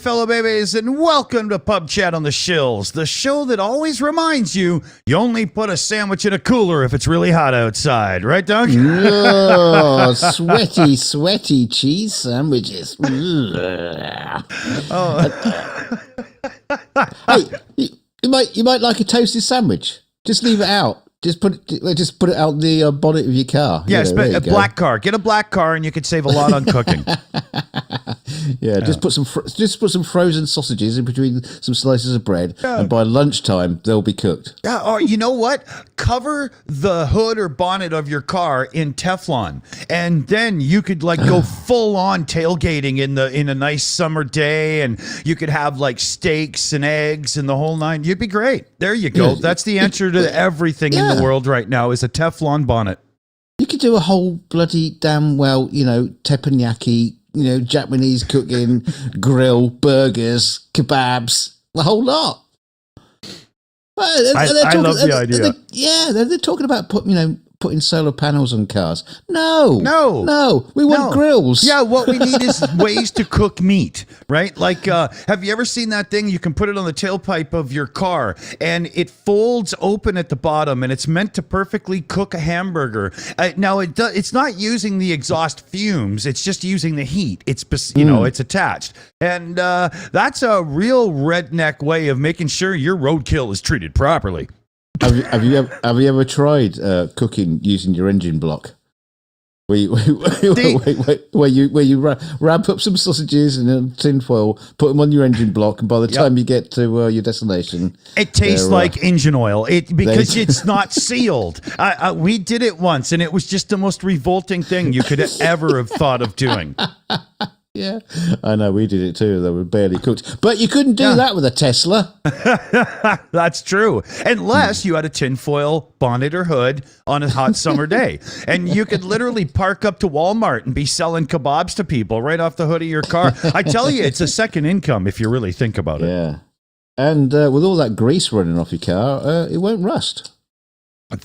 fellow babies, and welcome to PubChat on the Shills, the show that always reminds you only put a sandwich in a cooler if it's really hot outside. Right, Doug? Oh, sweaty cheese sandwiches. Hey, you might like a toasted sandwich. Just leave it out. Just put it out the bonnet of your car. Yes, but a black car. Get a black car, and you could save a lot on cooking. Yeah, just put some frozen sausages in between some slices of bread, and by lunchtime they'll be cooked. Yeah, or you know what? Cover the hood or bonnet of your car in Teflon, and then you could go full on tailgating in a nice summer day, and you could have like steaks and eggs and the whole nine. You'd be great. There you go. Yeah. That's the answer to everything in the world right now is a Teflon bonnet. You could do a whole bloody damn well, teppanyaki, Japanese cooking, grill, burgers, kebabs, the whole lot. I love the idea. They're talking about putting solar panels on cars. No, we want grills. Yeah, what we need is ways to cook meat, right? Like, have you ever seen that thing? You can put it on the tailpipe of your car, and it folds open at the bottom, and it's meant to perfectly cook a hamburger. Now, it's not using the exhaust fumes; it's just using the heat. It's it's attached, and that's a real redneck way of making sure your roadkill is treated properly. Have you ever tried cooking using your engine block? Where you wrap up some sausages in a tin foil, put them on your engine block, and by the time you get to your destination, it tastes like engine oil. Because it's not sealed. We did it once, and it was just the most revolting thing you could ever have thought of doing. Yeah, I know, we did it too. They were barely cooked. But you couldn't do that with a Tesla. That's true. Unless you had a tinfoil bonnet or hood on a hot summer day. And you could literally park up to Walmart and be selling kebabs to people right off the hood of your car. I tell you, it's a second income if you really think about it. Yeah. And with all that grease running off your car, it won't rust.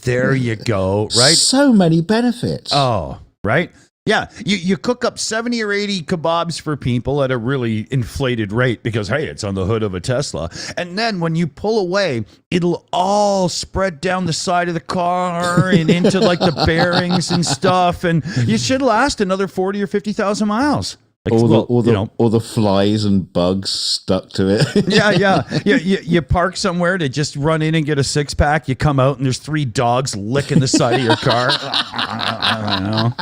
There you go, right? So many benefits. Oh, right? Yeah, you cook up 70 or 80 kebabs for people at a really inflated rate because, hey, it's on the hood of a Tesla. And then when you pull away, it'll all spread down the side of the car and into like the bearings and stuff. And you should last another 40 or 50,000 miles. All the flies and bugs stuck to it. Yeah. You park somewhere to just run in and get a six-pack. You come out and there's 3 dogs licking the side of your car. I don't know.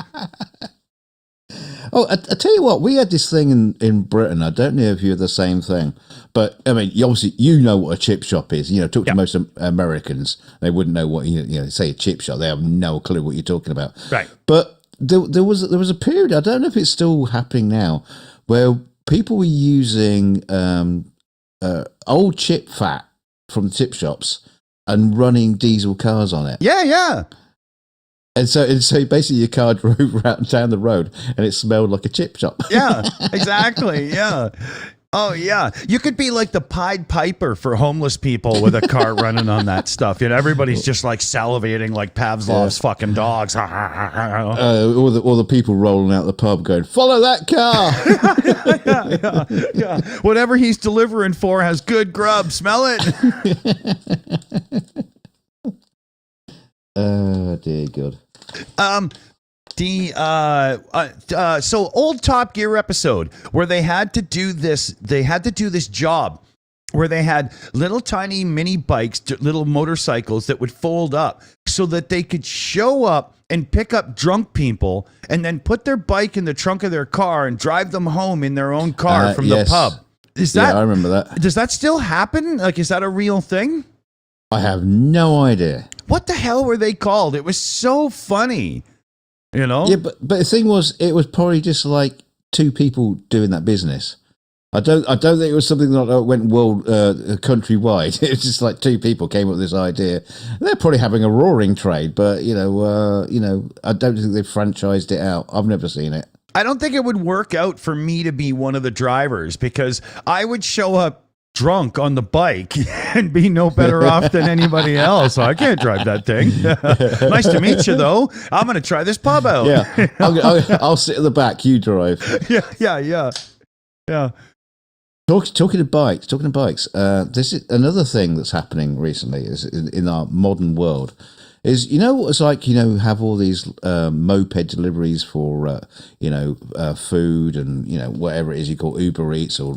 Oh, I tell you what, we had this thing in Britain. I don't know if you're the same thing, but I mean, obviously, you know what a chip shop is. Talk to most Americans, they wouldn't know what say a chip shop. They have no clue what you're talking about. Right. But there was a period. I don't know if it's still happening now, where people were using old chip fat from chip shops and running diesel cars on it. Yeah. And so basically your car drove down the road and it smelled like a chip shop. Yeah, exactly. Yeah. Oh, yeah. You could be like the Pied Piper for homeless people with a car running on that stuff. Everybody's just like salivating like Pavlov's fucking dogs. All the people rolling out the pub going, follow that car. Yeah. Whatever he's delivering for has good grub. Smell it. Oh, dear God. So old Top Gear episode where they had to do this job where they had little tiny mini bikes, little motorcycles that would fold up so that they could show up and pick up drunk people and then put their bike in the trunk of their car and drive them home in their own car from the pub. I remember that. Does that still happen? Like, is that a real thing? I have no idea. What the hell were they called? It was so funny, Yeah, but the thing was, it was probably just like 2 people doing that business. I don't think it was something that went countrywide. It was just like 2 people came up with this idea. They're probably having a roaring trade, but I don't think they've franchised it out. I've never seen it. I don't think it would work out for me to be one of the drivers because I would show up drunk on the bike and be no better off than anybody else. I can't drive that thing. Nice to meet you, though. I'm going to try this pub out. Yeah, I'll sit at the back. You drive. Yeah. Talking of bikes. This is another thing that's happening recently is in our modern world. Is what it's like? Have all these moped deliveries for food and whatever it is you call Uber Eats or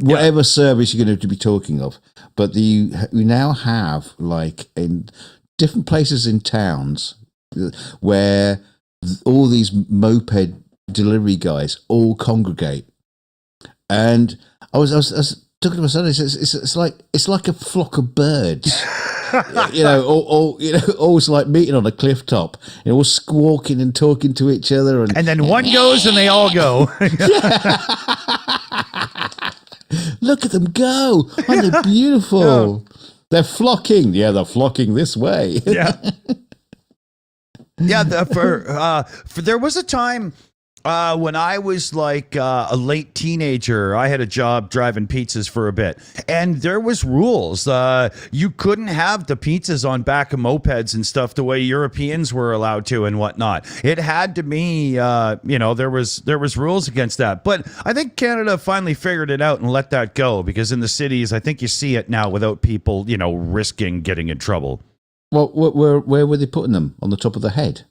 whatever service you're going to be talking of. But we now have like in different places in towns where all these moped delivery guys all congregate. And I was talking to my son. It's like a flock of birds, always like meeting on a cliff top, all squawking and talking to each other, and then one goes and they all go. Look at them go! Aren't they beautiful? Yeah. They're flocking. Yeah, they're flocking this way. Yeah, yeah. There was a time. When I was like a late teenager, I had a job driving pizzas for a bit, and there was rules. You couldn't have the pizzas on back of mopeds and stuff the way Europeans were allowed to and whatnot. It had to be, there was rules against that. But I think Canada finally figured it out and let that go, because in the cities, I think you see it now without people, risking getting in trouble. Well, where were they putting them? On the top of the head?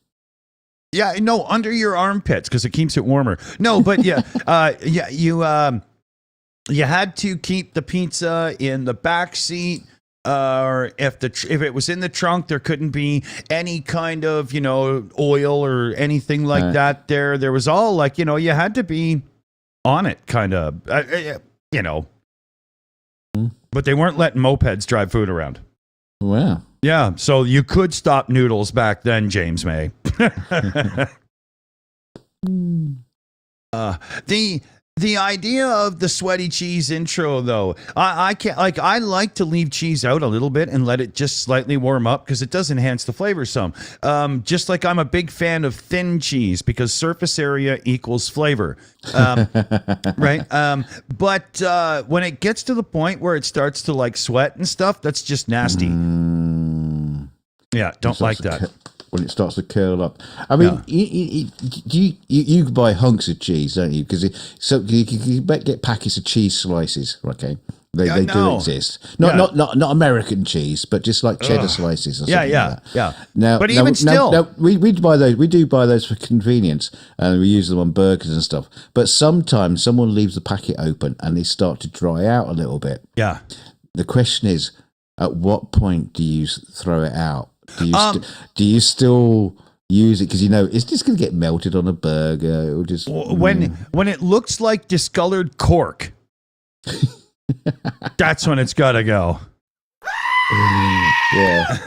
Yeah, no, under your armpits because it keeps it warmer. No, but yeah, you had to keep the pizza in the back seat, or if it was in the trunk, there couldn't be any kind of oil or anything like that. There was all like you had to be on it, kind of, But they weren't letting mopeds drive food around. Wow. Yeah, so you could stop noodles back then, James May. The idea of the sweaty cheese intro, though, I can't I like to leave cheese out a little bit and let it just slightly warm up because it does enhance the flavor some. Just like I'm a big fan of thin cheese because surface area equals flavor, right? But when it gets to the point where it starts to like sweat and stuff, that's just nasty. Yeah, don't like that. When it starts to curl up. I mean, you buy hunks of cheese, don't you? Because you get packets of cheese slices, okay? They do exist. Not American cheese, but just like cheddar slices or something like that. Yeah. Now, but even still, we buy those. We do buy those for convenience, and we use them on burgers and stuff. But sometimes someone leaves the packet open and they start to dry out a little bit. Yeah. The question is, at what point do you throw it out? Do you still use it because it's just going to get melted on a burger? It'll just when it looks like discolored cork, that's when it's got to go. Yeah.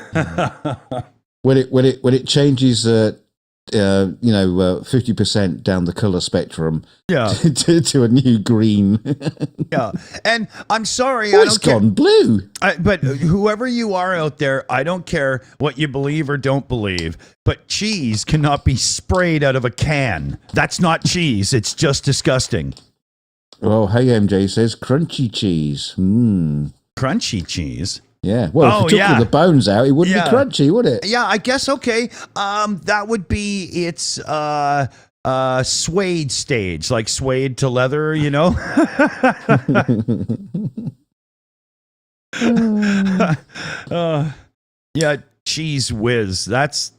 when it changes 50% down the color spectrum, to a new green. Yeah, and I'm sorry, it's gone blue. But whoever you are out there, I don't care what you believe or don't believe, but cheese cannot be sprayed out of a can. That's not cheese. It's just disgusting. Well, hey, MJ says crunchy cheese. Crunchy cheese. Yeah. Well, if you took the bones out, it wouldn't be crunchy, would it? Yeah, I guess. Okay. That would be its suede stage, like suede to leather, Yeah, cheese whiz. That's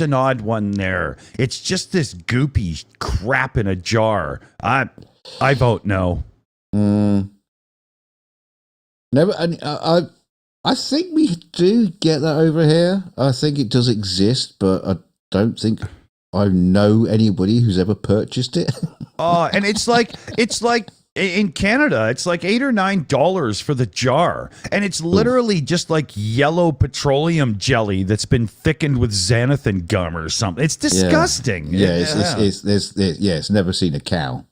an odd one there. It's just this goopy crap in a jar. I vote no. Never. I think we do get that over here. I think it does exist, but I don't think I know anybody who's ever purchased it. And it's like in Canada, it's like $8 or $9 for the jar, and it's literally just like yellow petroleum jelly that's been thickened with xanthan gum or something. It's disgusting. Yeah, it's never seen a cow.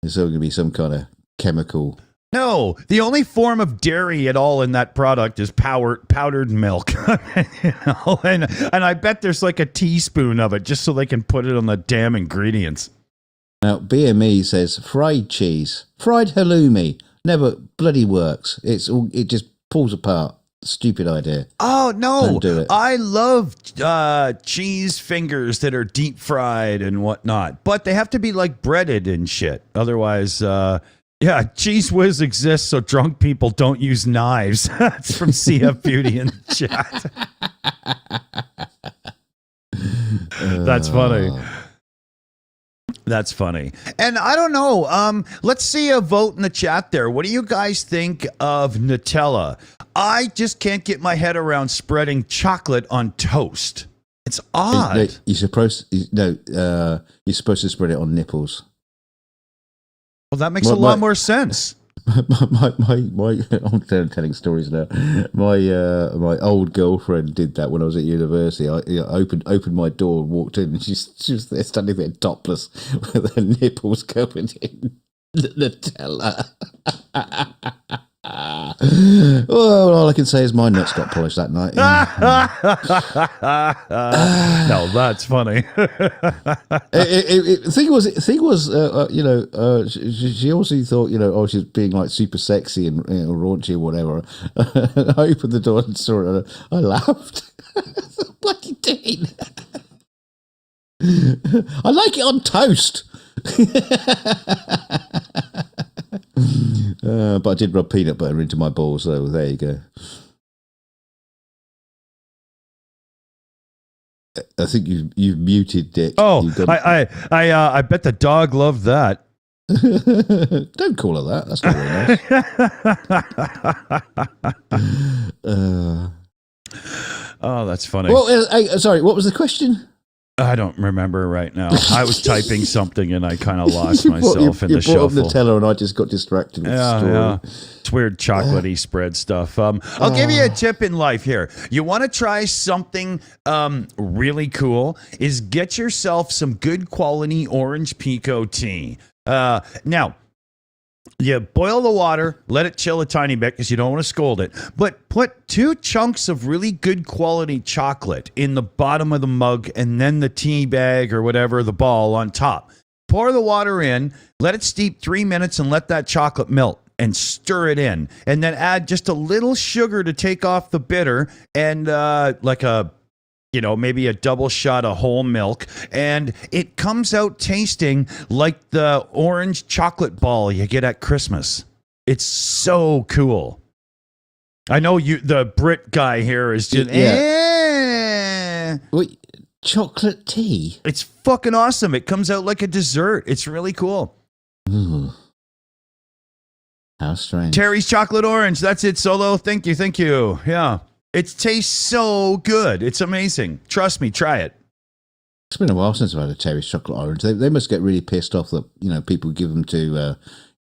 There's going to be some kind of chemical. No, the only form of dairy at all in that product is powdered milk. And I bet there's like a teaspoon of it just so they can put it on the damn ingredients. Now, BME says fried cheese, fried halloumi, never bloody works. It just pulls apart. Stupid idea. Oh, no. Don't do it. I love cheese fingers that are deep fried and whatnot, but they have to be like breaded and shit. Otherwise, Yeah, Cheese Whiz exists so drunk people don't use knives. It's from CF Beauty in the chat. That's funny. That's funny. And I don't know. Let's see a vote in the chat there. What do you guys think of Nutella? I just can't get my head around spreading chocolate on toast. It's odd. No, you're supposed to spread it on nipples. Well, that makes a lot more sense. My I'm telling stories now. My old girlfriend did that when I was at university. I opened my door and walked in, and she was there standing there topless with her nipples covered in Nutella. Well, all I can say is my nuts got polished that night. No, that's funny. Thing was, she also thought, oh, she's being like super sexy and raunchy or whatever. I opened the door and saw it, and I laughed. Bloody did. I like it on toast. But I did rub peanut butter into my balls, so there you go. I think you've muted Dick. Oh, I bet the dog loved that. Don't call her that. That's not very nice. Oh, that's funny. Well, sorry, what was the question? I don't remember right now. I was typing something and I kind of lost myself in the shuffle. You brought up Nutella and I just got distracted with the story. Yeah. It's weird chocolatey spread stuff. I'll give you a tip in life here. You want to try something really cool is get yourself some good quality orange pico tea. Now, you boil the water, let it chill a tiny bit because you don't want to scald it. But put 2 chunks of really good quality chocolate in the bottom of the mug and then the tea bag or whatever, the ball on top. Pour the water in, let it steep 3 minutes and let that chocolate melt and stir it in. And then add just a little sugar to take off the bitter and maybe a double shot of whole milk, and it comes out tasting like the orange chocolate ball you get at Christmas. It's so cool. I know the Brit guy here is just, Wait, chocolate tea? It's fucking awesome. It comes out like a dessert. It's really cool. Ooh. How strange. Terry's chocolate orange. That's it, Solo. Thank you. Yeah. It tastes so good. It's amazing. Trust me, try it. It's been a while since I've had a Terry's chocolate orange. They must get really pissed off that people give them to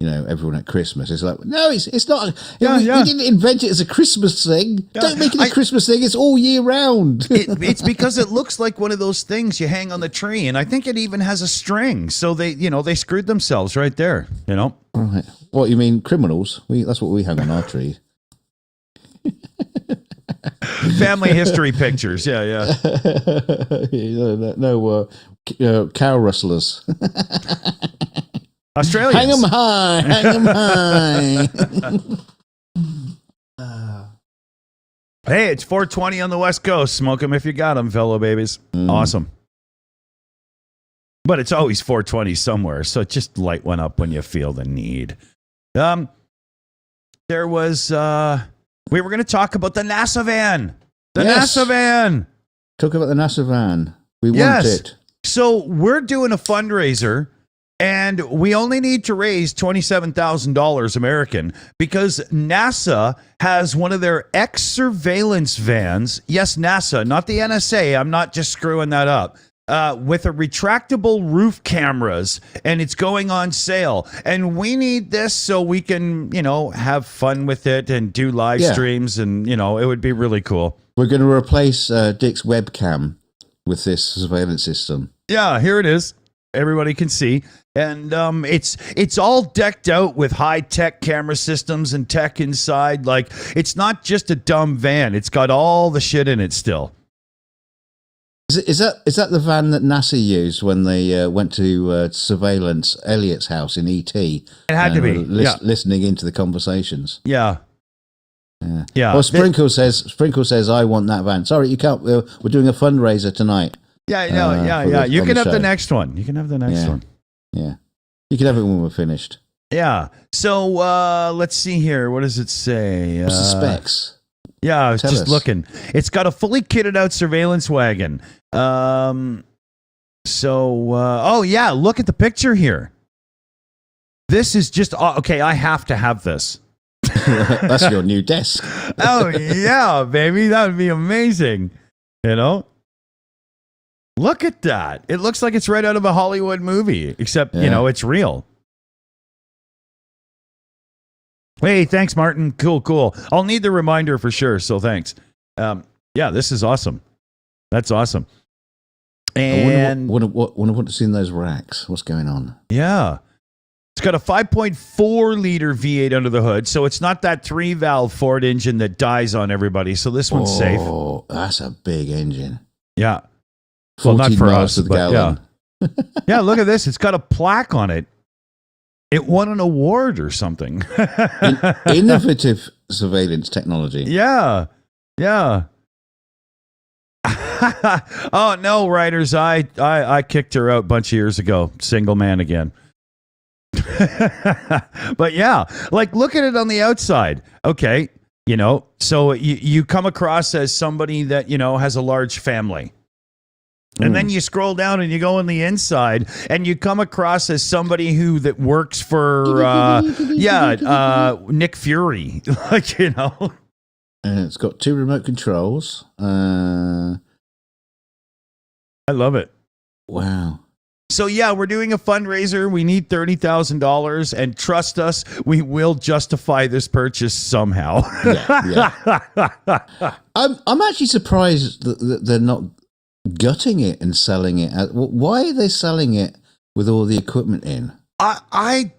everyone at Christmas. It's like, no, it's not. We didn't invent it as a Christmas thing. Yeah. Don't make it a Christmas thing. It's all year round. It's because it looks like one of those things you hang on the tree, and I think it even has a string. So they screwed themselves right there. All right. What you mean, criminals? That's what we hang on our tree. Family history pictures, yeah. No, cow rustlers. Australians. Hang 'em high. Hey, it's 420 on the West Coast. Smoke 'em if you got 'em, fellow babies. Awesome. But it's always 420 somewhere, so just light one up when you feel the need. There was... we were going to talk about the NASA van. NASA van. Talk about the NASA van. We want it. So we're doing a fundraiser, and we only need to raise $27,000 American because NASA has one of their X-surveillance vans. Yes, NASA, not the NSA. I'm not just screwing that up. With a retractable roof cameras, and it's going on sale. And we need this so we can, have fun with it and do live streams, and, it would be really cool. We're going to replace Dick's webcam with this surveillance system. Yeah, here it is. Everybody can see. And it's all decked out with high-tech camera systems and tech inside. Like, it's not just a dumb van. It's got all the shit in it still. Is that the van that NASA used when they went to surveillance Elliot's house in ET? It had to be. Listening into the conversations. Yeah. Well, Sprinkle says, I want that van. Sorry, you can't. We're doing a fundraiser tonight. Yeah. You can have the next one. You can have the next one. Yeah. You can have it when we're finished. Yeah. So let's see here. What does it say? What's the specs? Yeah, I was Tell just us. looking. It's got a fully kitted out surveillance wagon. Oh yeah, look at the picture here. This is just okay. I have to have this. That's your new desk. Oh yeah, baby, that would be amazing. You know, look at that. It looks like it's right out of a Hollywood movie, except you know it's real. Hey, thanks, Martin. Cool. I'll need the reminder for sure. So thanks. Yeah, this is awesome. That's awesome. And I wonder what's in those racks. What's going on? Yeah. It's got a 5.4 liter V8 under the hood, so it's not that 3-valve Ford engine that dies on everybody. So this one's safe. Oh, that's a big engine. Yeah. Well, not for us, to the but gallon. yeah. Yeah, look at this. It's got a plaque on it. It won an award or something. Innovative surveillance technology. Yeah. Oh no, writers! I kicked her out a bunch of years ago. Single man again. But yeah, like look at it on the outside. Okay, you know, so you come across as somebody that you know has a large family. And then you scroll down and you go on the inside and you come across as somebody that works for Nick Fury. Like, you know. And it's got 2 remote controls. I love it. Wow. So yeah, we're doing a fundraiser. We need $30,000 and trust us, we will justify this purchase somehow. Yeah. I'm actually surprised that they're not gutting it and selling it. Why are they selling it with all the equipment in? I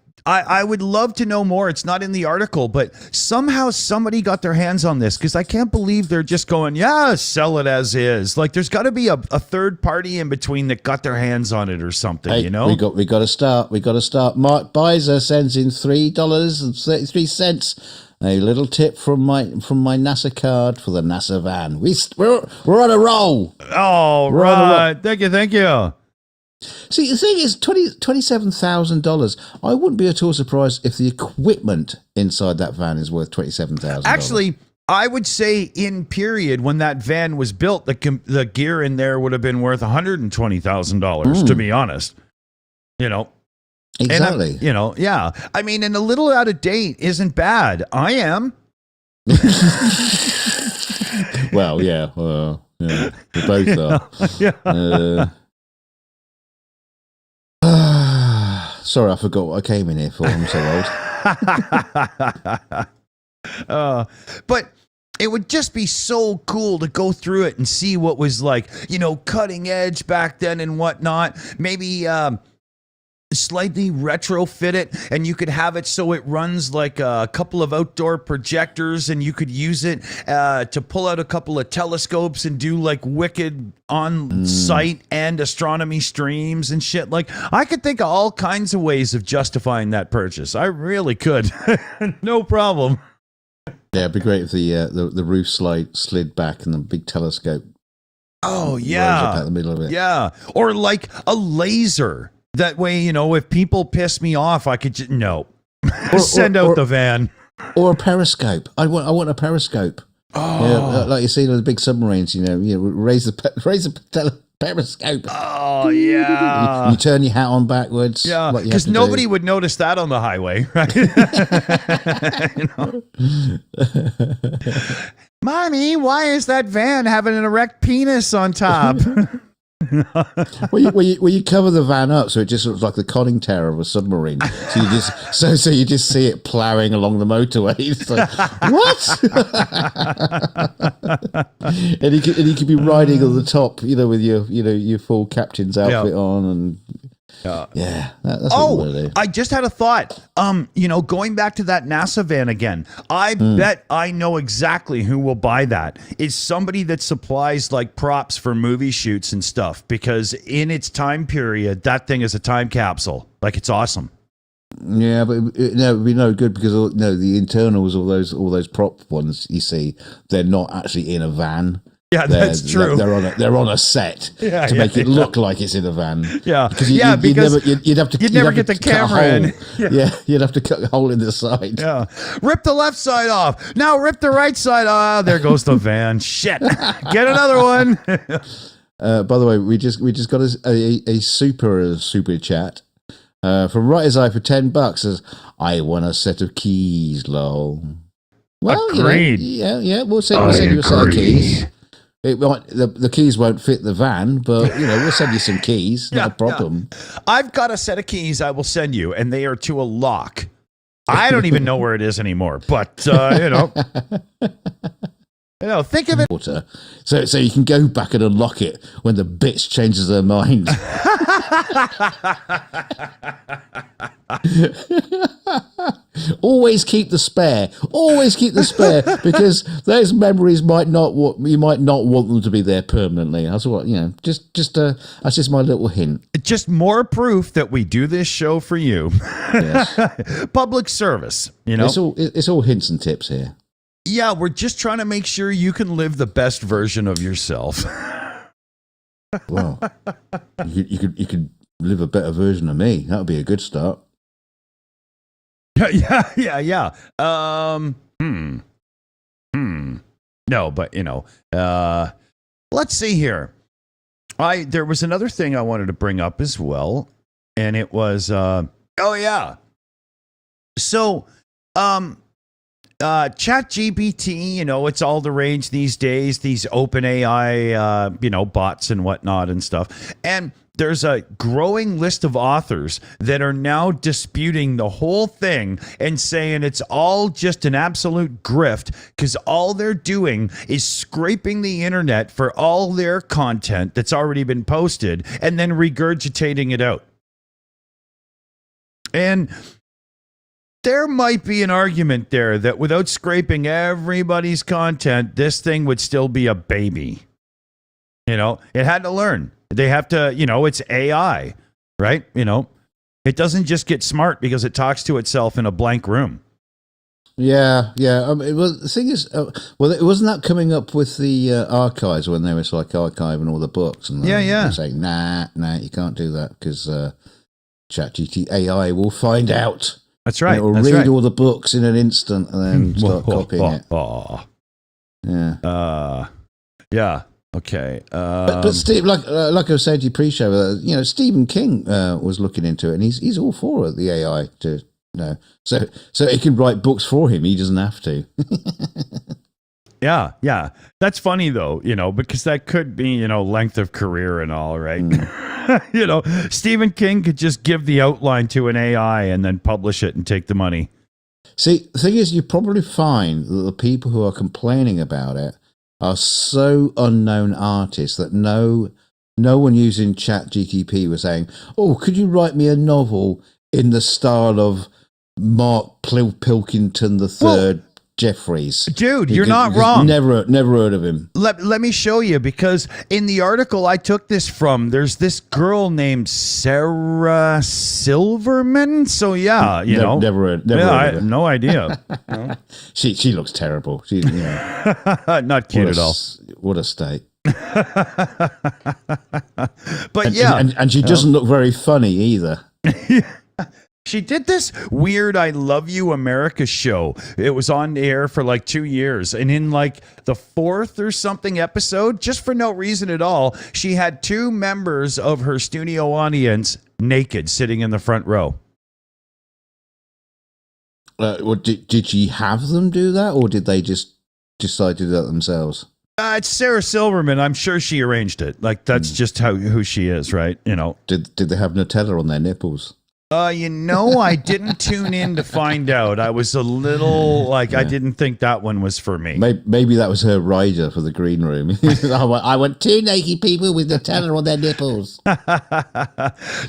would love to know more. It's not in the article, but somehow somebody got their hands on this because I can't believe they're just going, yeah, sell it as is. Like there's got to be a third party in between that got their hands on it or something, Hey, you know? We got to start. Mark Beiser sends in $3.33. A little tip from my NASA card for the NASA van. We're on a roll. Oh, right. Thank you. See, the thing is, $27,000. I wouldn't be at all surprised if the equipment inside that van is worth $27,000. Actually, I would say in period when that van was built, the gear in there would have been worth $120,000. To be honest, you know. Exactly. You know, yeah. I mean, and a little out of date isn't bad. I am. Well, yeah. We both are. Yeah. Sorry, I forgot what I came in here for. I'm so old. But it would just be so cool to go through it and see what was like, you know, cutting edge back then and whatnot. Maybe slightly retrofit it and you could have it so it runs like a couple of outdoor projectors and you could use it to pull out a couple of telescopes and do like wicked on-site and astronomy streams and shit. Like I could think of all kinds of ways of justifying that purchase. I really could. No problem. Yeah, it'd be great if the roof slid back and the big telescope rose up out the middle of it. Yeah. Or like a laser. That way, you know, if people piss me off, I could just send out the van or a periscope. I want a periscope. Oh, yeah, like you see on the big submarines. You know, raise the periscope. Oh yeah. You turn your hat on backwards. Yeah, because nobody would notice that on the highway, right? You know? Mommy, why is that van having an erect penis on top? Well, you cover the van up so it just looks like the conning tower of a submarine. So you just see it plowing along the motorway. It's like, what? and you could be riding on the top, you know, with your full captain's outfit on, and that's what we're gonna do. I just had a thought. You know, going back to that NASA van again, I bet I know exactly who will buy that. It's somebody that supplies like props for movie shoots and stuff, because in its time period, that thing is a time capsule. Like it's awesome. Yeah, but it would be no good because the internals, all those prop ones you see, they're not actually in a van. Yeah, that's true. They're on a set to make it look like it's in a van. Yeah, because you'd never get the cut a camera in. hole. Yeah, you'd have to cut a hole in the side. Yeah, rip the left side off. Now rip the right side. Ah, there goes the van. Shit, get another one. By the way, we just got a super chat from Writer's Eye for $10. Says, I want a set of keys, lol. Well, agreed. Yeah, we'll send you a set of keys. The keys won't fit the van, but we'll send you some keys. Not a problem. Yeah. I've got a set of keys I will send you, and they are to a lock. I don't even know where it is anymore, but think of it. Water. So you can go back and unlock it when the bitch changes her mind. Always keep the spare. Always keep the spare, because those memories you might not want them to be there permanently. That's what that's just my little hint. Just more proof that we do this show for you. Yes. Public service. It's all hints and tips here. Yeah, we're just trying to make sure you can live the best version of yourself. Well, you could live a better version of me. That would be a good start. Yeah. No, but let's see here. There was another thing I wanted to bring up as well, and it was So, ChatGPT, it's all the rage these days, these open AI, bots and whatnot and stuff. And there's a growing list of authors that are now disputing the whole thing and saying it's all just an absolute grift, because all they're doing is scraping the internet for all their content that's already been posted and then regurgitating it out. And there might be an argument there that without scraping everybody's content, this thing would still be a baby. It had to learn. They have to, it's AI, right? It doesn't just get smart because it talks to itself in a blank room. Yeah. The thing is, it wasn't that coming up with the archives when they were archiving all the books, and they're saying, nah, you can't do that because ChatGPT AI will find out. That's right. It will read all the books in an instant and then start copying it. Yeah. Yeah. Okay. But Steve, like I said to you pre-show, Stephen King was looking into it, and he's all for the AI to, so it can write books for him. He doesn't have to. Yeah. That's funny though, because that could be, length of career and all, right? Stephen King could just give the outline to an AI and then publish it and take the money. See, the thing is, you probably find that the people who are complaining about it are so unknown artists that no one using ChatGPT was saying, "Oh, could you write me a novel in the style of Mark Pilkington III, Jeffries?" Dude, you're not wrong. Never heard of him. Let me show you, because in the article I took this from, there's this girl named Sarah Silverman. So yeah, never heard of I her. have no idea. She looks terrible. She's not cute at all. What a state. But and she doesn't look very funny either. She did this weird I Love You America show. It was on the air for like 2 years. And in like the 4th or something episode, just for no reason at all, she had 2 members of her studio audience naked sitting in the front row. Did she have them do that, or did they just decide to do that themselves? It's Sarah Silverman. I'm sure she arranged it. Like, that's just who she is, right? Did they have Nutella on their nipples? I didn't tune in to find out. I was a little I didn't think that one was for me. Maybe that was her rider for the green room. I want 2 naked people with Nutella on their nipples.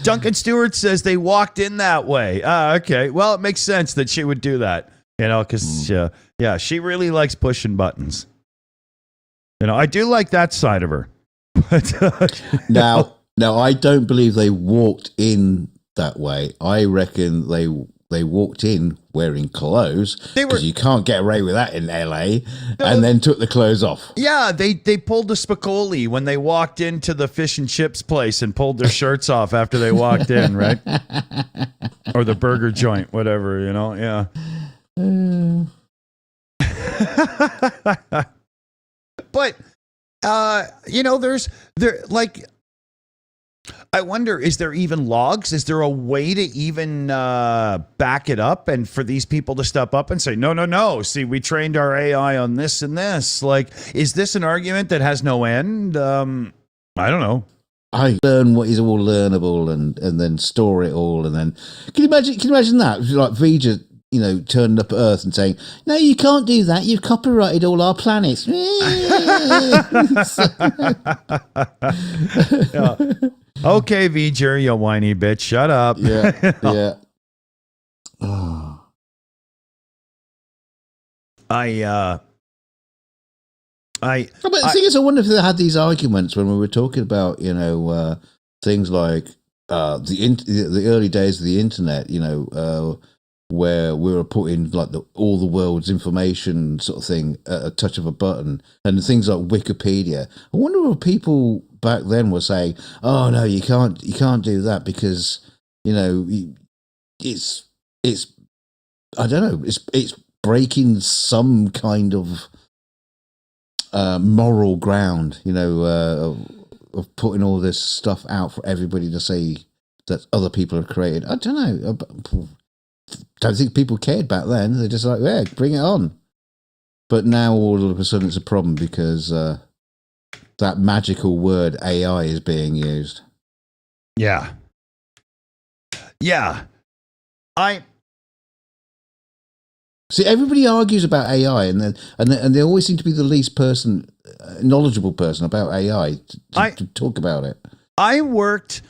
Duncan Stewart says they walked in that way. Okay. Well, it makes sense that she would do that, because she really likes pushing buttons. I do like that side of her. But now, I don't believe they walked in that way. I reckon they they walked in wearing clothes because you can't get away with that in LA, and then took the clothes off. Yeah, they pulled the Spicoli when they walked into the fish and chips place and pulled their shirts off after they walked in, right? Or the burger joint, whatever, yeah. But I wonder, is there even logs? Is there a way to even back it up and for these people to step up and say, no. See, we trained our AI on this and this. Like, is this an argument that has no end? I don't know. I learn what is all learnable and then store it all. And then can you imagine that? Like Vija, turning up at Earth and saying, no, you can't do that. You've copyrighted all our planets. Yeah. Okay, V'ger, you whiny bitch, shut up. Yeah, yeah. Oh. But the thing is, I wonder if they had these arguments when we were talking about, things like the early days of the internet, where we were putting like all the world's information sort of thing at a touch of a button, and things like Wikipedia. I wonder if people back then were saying, "Oh no, you can't do that because it's I don't know, it's breaking some kind of moral ground, of putting all this stuff out for everybody to say that other people have created." I don't know. Don't think people cared back then. They're just like, yeah, bring it on. But now all of a sudden it's a problem because that magical word AI is being used. Yeah. See, everybody argues about AI, and they always seem to be the least knowledgeable person about AI to talk about it. I worked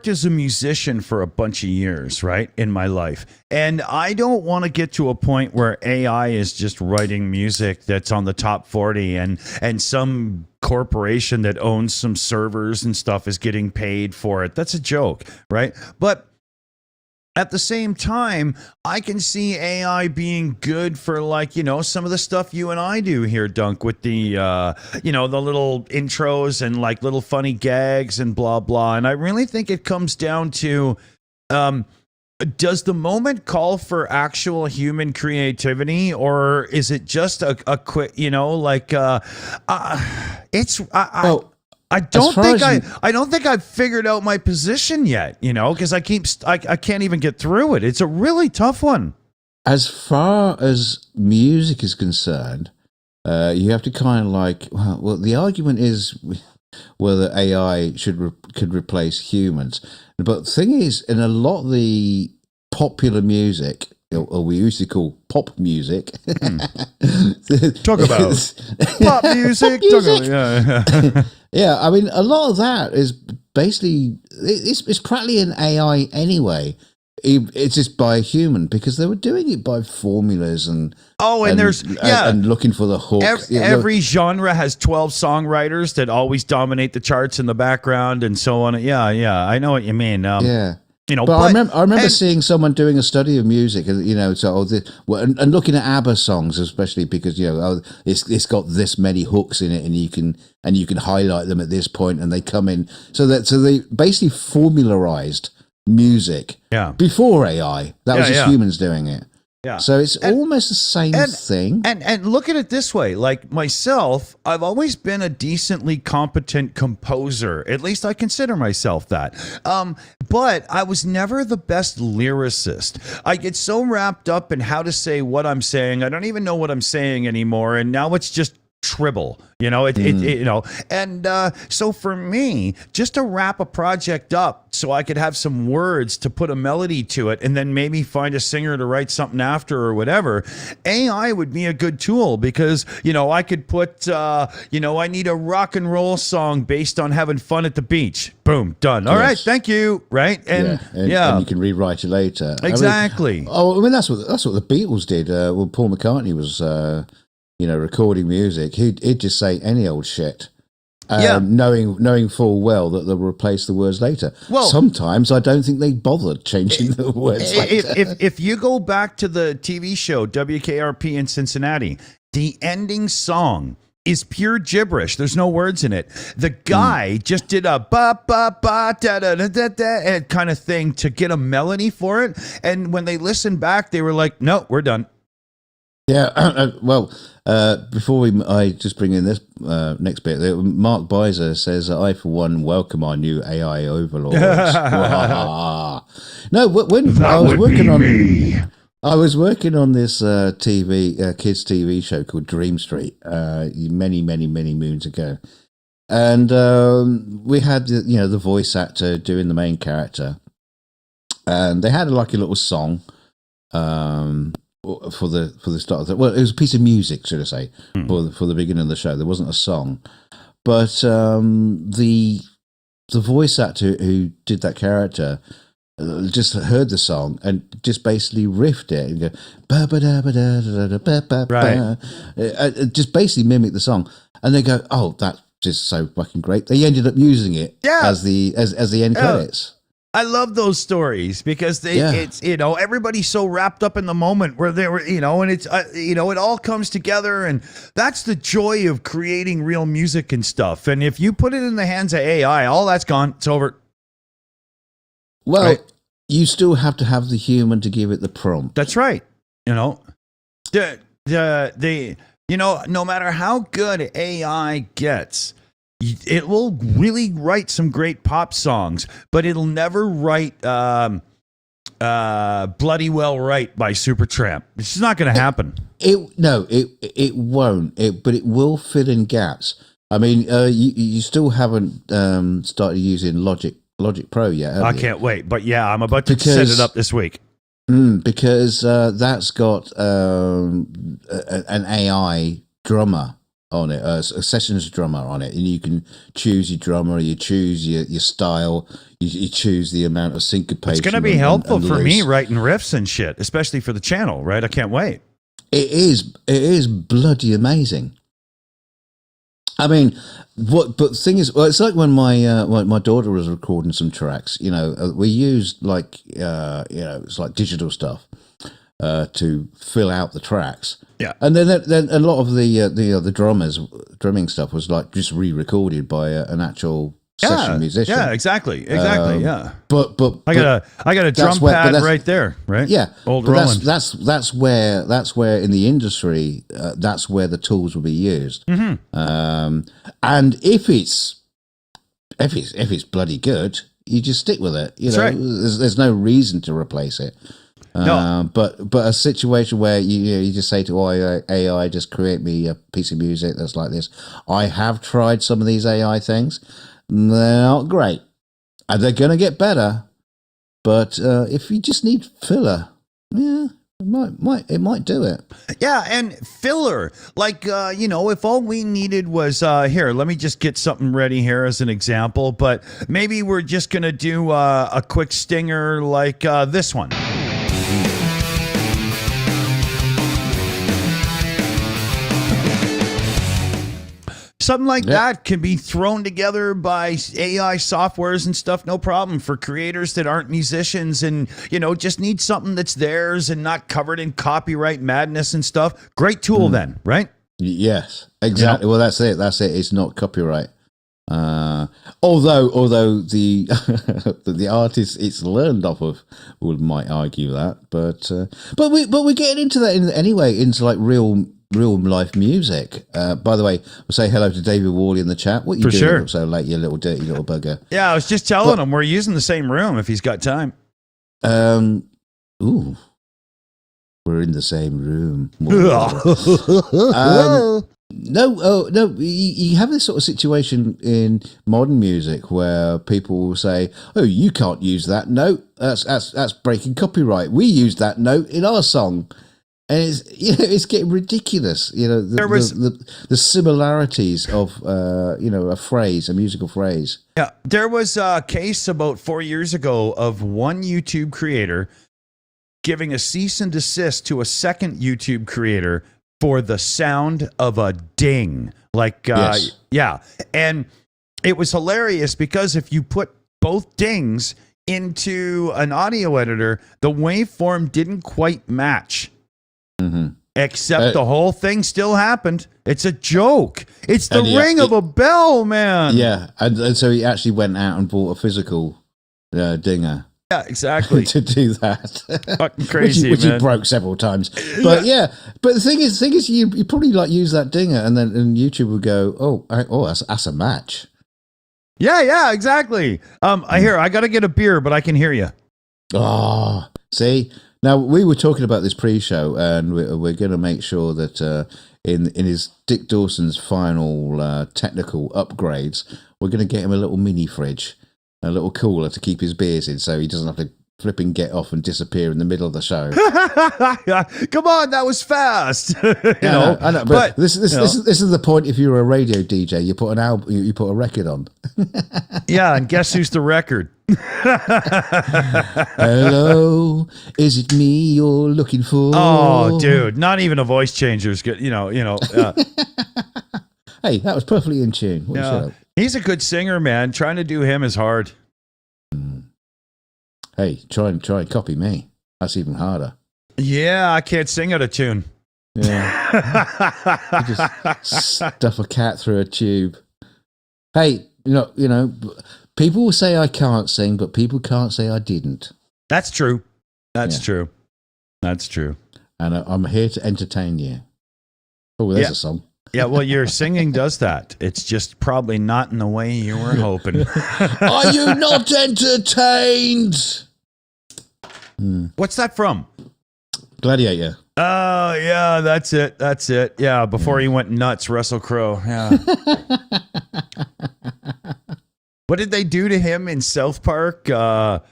as a musician for a bunch of years, right, in my life. And I don't want to get to a point where AI is just writing music that's on the top 40 and some corporation that owns some servers and stuff is getting paid for it. That's a joke, right? But at the same time, I can see AI being good for some of the stuff you and I do here, Dunk, with the, the little intros and like little funny gags and blah, blah. And I really think it comes down to, does the moment call for actual human creativity, or is it just a quick, I don't think I've figured out my position yet, because I can't even get through it. It's a really tough one. As far as music is concerned, you have to kind of well, the argument is whether AI could replace humans. But the thing is, in a lot of the popular music, or we used to call pop music. Talk about pop music. Yeah, I mean, a lot of that is basically it's practically an AI anyway. It's just by a human because they were doing it by formulas and looking for the hook. Every genre has 12 songwriters that always dominate the charts in the background and so on. Yeah, I know what you mean. But I remember seeing someone doing a study of music, and and looking at ABBA songs, especially because it's got this many hooks in it, and you can highlight them at this point, and they come in so they basically formularized music before AI. That was just humans doing it. Yeah. So it's almost the same thing. And look at it this way. Like myself, I've always been a decently competent composer. At least I consider myself that. But I was never the best lyricist. I get so wrapped up in how to say what I'm saying. I don't even know what I'm saying anymore. And now it's just tribble, so for me, just to wrap a project up so I could have some words to put a melody to it and then maybe find a singer to write something after or whatever, AI would be a good tool because, I could put, I need a rock and roll song based on having fun at the beach. Boom, done. All right, thank you. Right. And you can rewrite it later. Exactly. I mean that's what the Beatles did. When Paul McCartney was, recording music, he'd just say any old shit, knowing full well that they'll replace the words later. Well, sometimes I don't think they bothered changing the words later. If you go back to the TV show WKRP in Cincinnati, the ending song is pure gibberish. There's no words in it. The guy just did a ba ba ba da da da da da kind of thing to get a melody for it. And when they listened back, they were like, "No, we're done." Yeah. Well, before I just bring in this next bit, Mark Beiser says, "I for one welcome our new AI overlords." No, when I was working on. I was working on this kids TV show called Dream Street many moons ago, and we had the voice actor doing the main character, and they had like a little song for the start of it. Well, it was a piece of music, should I say, for the beginning of the show. There wasn't a song, but the voice actor who did that character just heard the song and just basically riffed it and go ba ba da ba da da da ba ba ba, just basically mimic the song, and they go, "Oh, that's just so fucking great." They ended up using it as the end credits. I love those stories because it's everybody's so wrapped up in the moment where they were and it's it all comes together, and that's the joy of creating real music and stuff. And if you put it in the hands of AI, all that's gone. It's over. Well, right? You still have to have the human to give it the prompt. That's right. No matter how good AI gets, it will really write some great pop songs, but it'll never write Bloody Well Right by Supertramp. It's just not going to happen. It won't. But it will fill in gaps. I mean, you still haven't started using Logic Pro yet. I can't wait. But yeah, I'm about to set it up this week. Because that's got an AI drummer on it, a sessions drummer on it, and you can choose your drummer, you choose your style, you choose the amount of syncopation. It's going to be helpful for me writing riffs and shit, especially for the channel, right? I can't wait. It is bloody amazing. I mean, but the thing is, well, it's like when my daughter was recording some tracks. We used it's like digital stuff to fill out the tracks. Yeah, and then a lot of the drumming stuff was like just re-recorded by an actual session musician. Yeah, exactly. Yeah, but I got a drum pad right there, right? Yeah, old Roland. That's where in the industry that's where the tools will be used. Mm-hmm. And if it's bloody good, you just stick with it. That's right. There's no reason to replace it. No. But a situation where you just say to AI, just create me a piece of music that's like this. I have tried some of these AI things. They're not great. And they're going to get better. But if you just need filler, yeah, it might do it. Yeah, and filler, like, if all we needed was, here, let me just get something ready here as an example. But maybe we're just going to do a quick stinger like this one. Something like that can be thrown together by AI softwares and stuff, no problem, for creators that aren't musicians and, just need something that's theirs and not covered in copyright madness and stuff. Great tool then, right? Yes, exactly. Well, that's it. It's not copyright. Although the the artist it's learned off of might argue that, but we're getting into that anyway, into like real life music. By the way, we'll say hello to David Worley in the chat. What are you doing so late, you little dirty little bugger? Yeah, I was just telling him we're using the same room if he's got time. Ooh, we're in the same room. No. You have this sort of situation in modern music where people will say, "Oh, you can't use that note. That's breaking copyright. We used that note in our song." And it's getting ridiculous. The similarities of a musical phrase. Yeah, there was a case about 4 years ago of one YouTube creator giving a cease and desist to a second YouTube creator for the sound of a ding. Like, yes. Yeah. And it was hilarious because if you put both dings into an audio editor, the waveform didn't quite match. Mm-hmm. Except the whole thing still happened. It's a joke. It's the ring of a bell, man. Yeah, and so he actually went out and bought a physical dinger. Yeah, exactly. To do that. Fucking crazy, which man. he broke several times. But but the thing is you probably like use that dinger and YouTube would go, that's a match. Yeah, exactly. I got to get a beer, but I can hear you. Oh, see? Now, we were talking about this pre-show, and we're going to make sure that in his Dick Dawson's final technical upgrades, we're going to get him a little mini fridge, a little cooler to keep his beers in, so he doesn't have to flipping get off and disappear in the middle of the show. Come on, that was fast. I know, but this is the point. If you're a radio DJ, you put an album, you put a record on. Yeah, and guess who's the record? Hello, is it me you're looking for? Oh, dude, not even a voice changer is good. Hey, that was perfectly in tune. He's a good singer, man. Trying to do him is hard. Hey, try and copy me. That's even harder. Yeah, I can't sing out of tune. Yeah, you just stuff a cat through a tube. Hey, people will say I can't sing, but people can't say I didn't. That's true. That's true. And I'm here to entertain you. Oh, there's a song. Yeah, well, your singing does that. It's just probably not in the way you were hoping. Are you not entertained? What's that from? Gladiator. Oh, yeah, that's it. Yeah, before he went nuts, Russell Crowe. Yeah. What did they do to him in South Park? Fighting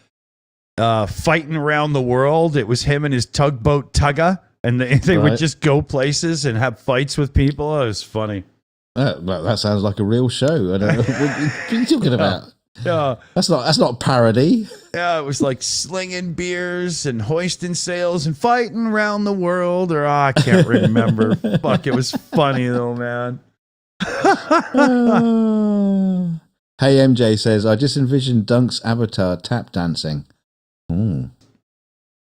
around the world. It was him and his tugboat Tugga. And they would just go places and have fights with people. It was funny. That sounds like a real show. I don't know. What are you talking about? Yeah. That's not parody. Yeah, it was like slinging beers and hoisting sails and fighting around the world. Or I can't remember. Fuck, it was funny though, man. Hey, MJ says, I just envisioned Dunk's avatar tap dancing.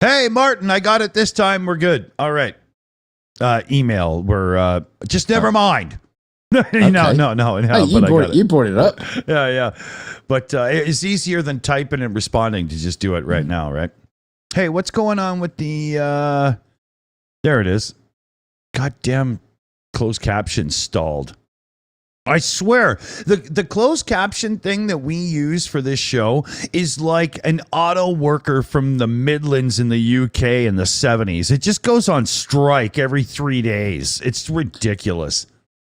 Hey, Martin, I got it this time. We're good. All right. Email. We're just never mind. No. Hey, But you brought it up. Yeah. But it's easier than typing and responding to just do it right now, right? Hey, what's going on with the? There it is. Goddamn, closed caption stalled. I swear, the closed caption thing that we use for this show is like an auto worker from the Midlands in the UK in the 70s. It just goes on strike every 3 days. It's ridiculous.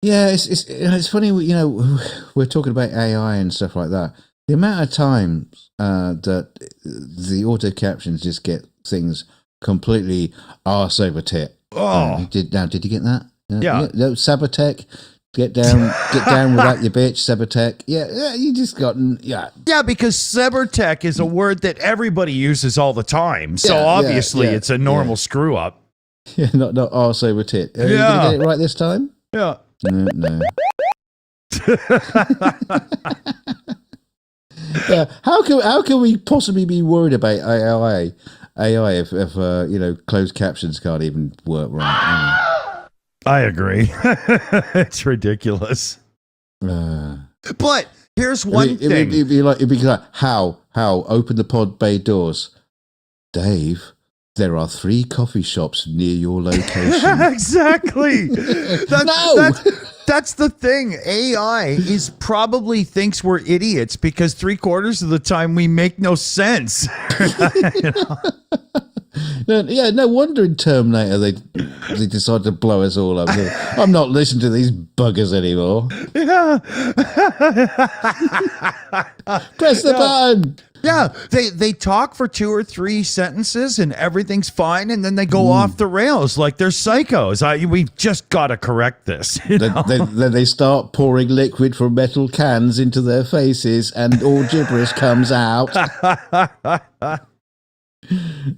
Yeah, it's funny. We're talking about AI and stuff like that. The amount of times that the auto captions just get things completely arse over tit. Oh, did you get that? Yeah. Sabatech. Get down with that, you bitch, Sabatech. Yeah, you just gotten, Yeah, because Sabertech is a word that everybody uses all the time. So obviously it's a normal screw up. Yeah, not arse over tit. Are you going to get it right this time? Yeah. No. Yeah, how can we possibly be worried about AI if closed captions can't even work right? I agree. It's ridiculous. But here's one thing. It'd be like how open the pod bay doors, Dave. There are 3 coffee shops near your location. Exactly. That's the thing. AI probably thinks we're idiots because 3/4 of the time we make no sense. No wonder in Terminator they decided to blow us all up. I'm not listening to these buggers anymore. Yeah. Press the button. Yeah, they talk for 2 or 3 sentences and everything's fine, and then they go off the rails like they're psychos. We've just got to correct this. Then they start pouring liquid from metal cans into their faces, and all gibberish comes out.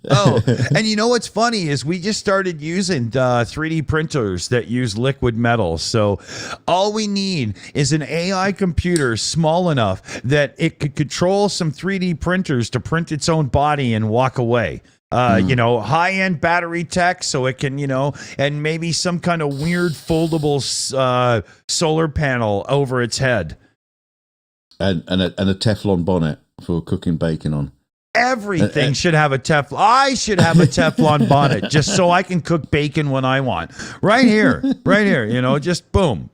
Oh, and you know what's funny is we just started using 3D printers that use liquid metal. So all we need is an AI computer small enough that it could control some 3D printers to print its own body and walk away. High-end battery tech, so it can, and maybe some kind of weird foldable solar panel over its head. And a Teflon bonnet for cooking bacon on. Everything should have a Teflon. I should have a Teflon bonnet just so I can cook bacon when I want. Right here. Just boom,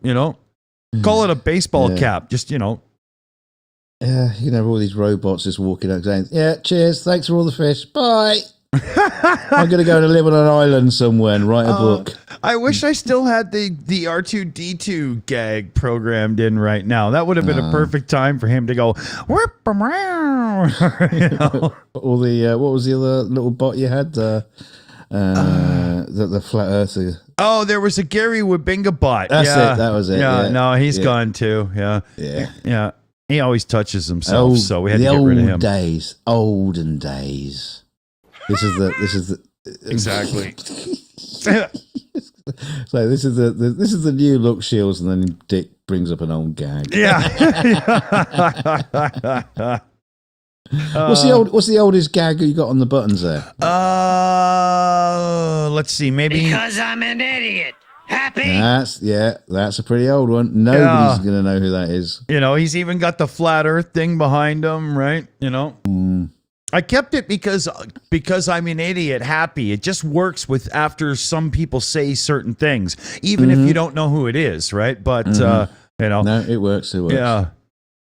Call it a baseball cap. Just, Yeah, you can have all these robots just walking out saying, yeah, cheers, thanks for all the fish, bye. I'm going to go and live on an island somewhere and write a book. I wish I still had the R2-D2 gag programmed in right now. That would have been a perfect time for him to go, whip around. All the, what was the other little bot you had? The flat earther. Oh, there was a Gary Wabinga bot. That's it. That was it. Yeah, no, he's gone too. Yeah. He always touches himself, so we had to get rid of him. Olden days. This is the exactly. So this is the new look, Shills, and then Dick brings up an old gag. Yeah. What's the oldest gag you got on the buttons there? Let's see, maybe because I'm an idiot. Happy? That's a pretty old one. Nobody's gonna know who that is. He's even got the flat Earth thing behind him, right? I kept it because I'm an idiot. Happy. It just works with after some people say certain things, even if you don't know who it is, right? But no, it works. Yeah.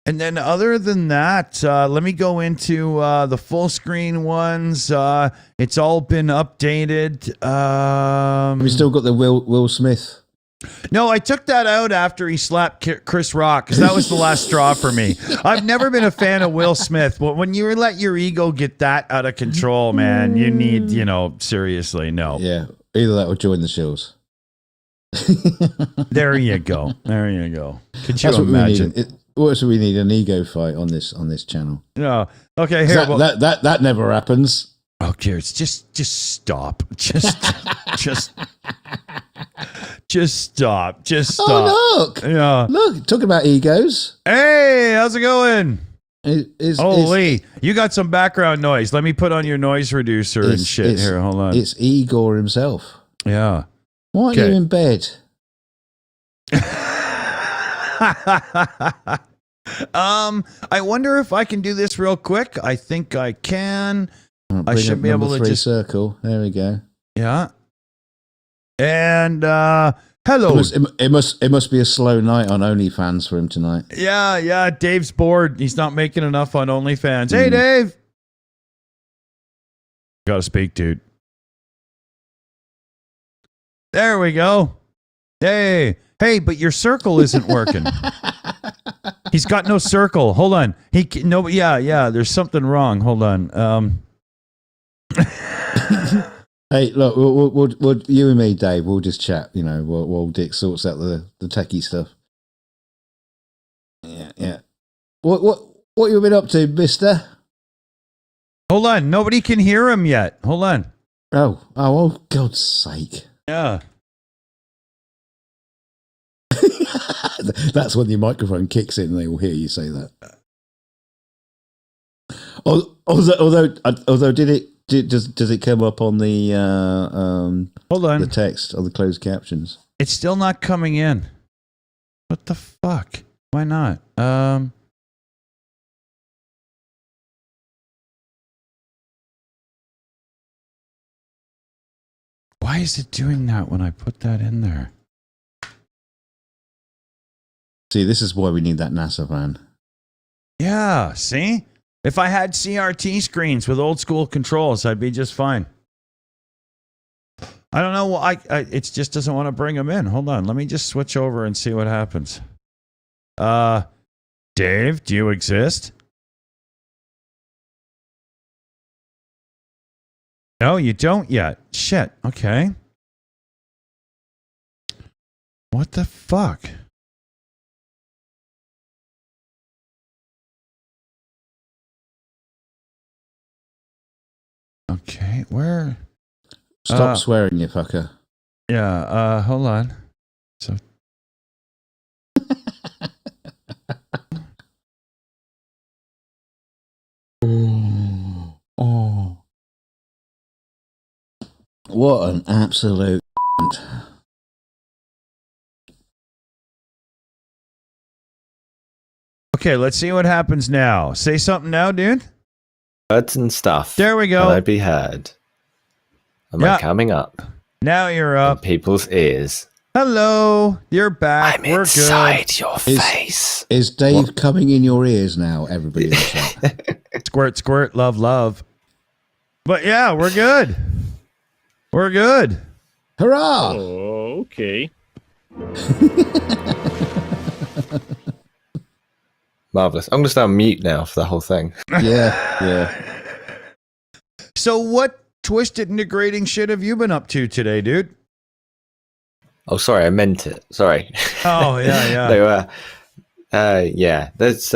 And then other than that, let me go into the full screen ones. It's all been updated. Have you still got the Will Smith? No, I took that out after he slapped Chris Rock because that was the last straw for me. I've never been a fan of Will Smith, but when you let your ego get that out of control, man, you need, seriously, no. Yeah, either that or join the Shills. There you go. Could you imagine? What we need an ego fight on this channel. No. Okay, here. That never happens. Oh, Garrett, just stop. Just stop. Oh, look. Yeah. Look, talking about egos. Hey, how's it going? Lee, you got some background noise. Let me put on your noise reducer and shit here. Hold on. It's Igor himself. Yeah. Why aren't you in bed? I wonder if I can do this real quick. I think I can. I should be able to just circle. There we go. Yeah. And hello. It must be a slow night on OnlyFans for him tonight. Yeah. Dave's bored. He's not making enough on OnlyFans. Hey, Dave. Got to speak, dude. There we go. Hey, but your circle isn't working. He's got no circle. Hold on. Yeah. There's something wrong. Hold on. Hey, look, we'll you and me, Dave, we'll just chat, while Dick sorts out the techie stuff. Yeah. What you been up to, mister? Hold on. Nobody can hear him yet. Hold on. Oh, God's sake. Yeah. That's when your microphone kicks in and they will hear you say that. Although does it come up on the hold on, the text or the closed captions? It's still not coming in. What the fuck? Why not? Why is it doing that when I put that in there? See, this is why we need that NASA van. Yeah, see? If I had CRT screens with old school controls, I'd be just fine. I don't know. It just doesn't want to bring them in. Hold on. Let me just switch over and see what happens. Dave, do you exist? No, you don't yet. Shit. Okay. What the fuck? Okay, where? Stop swearing, you fucker. Yeah, hold on. So Oh. What an absolute okay, let's see what happens now. Say something now, dude. Words and stuff. There we go. Can I be heard? Am I coming up Now you're in up. people's ears? Hello, you're back. I'm We're inside good. your face. Is Dave coming in your ears now, everybody in the chat? Squirt, squirt, love, love. But yeah, we're good. We're good. Hurrah! Oh, okay. Marvelous. I'm going to stay on mute now for the whole thing. Yeah. So what twisted and degrading shit have you been up to today, dude? Oh, sorry, I meant it. Sorry. Oh, yeah. No, yeah. There's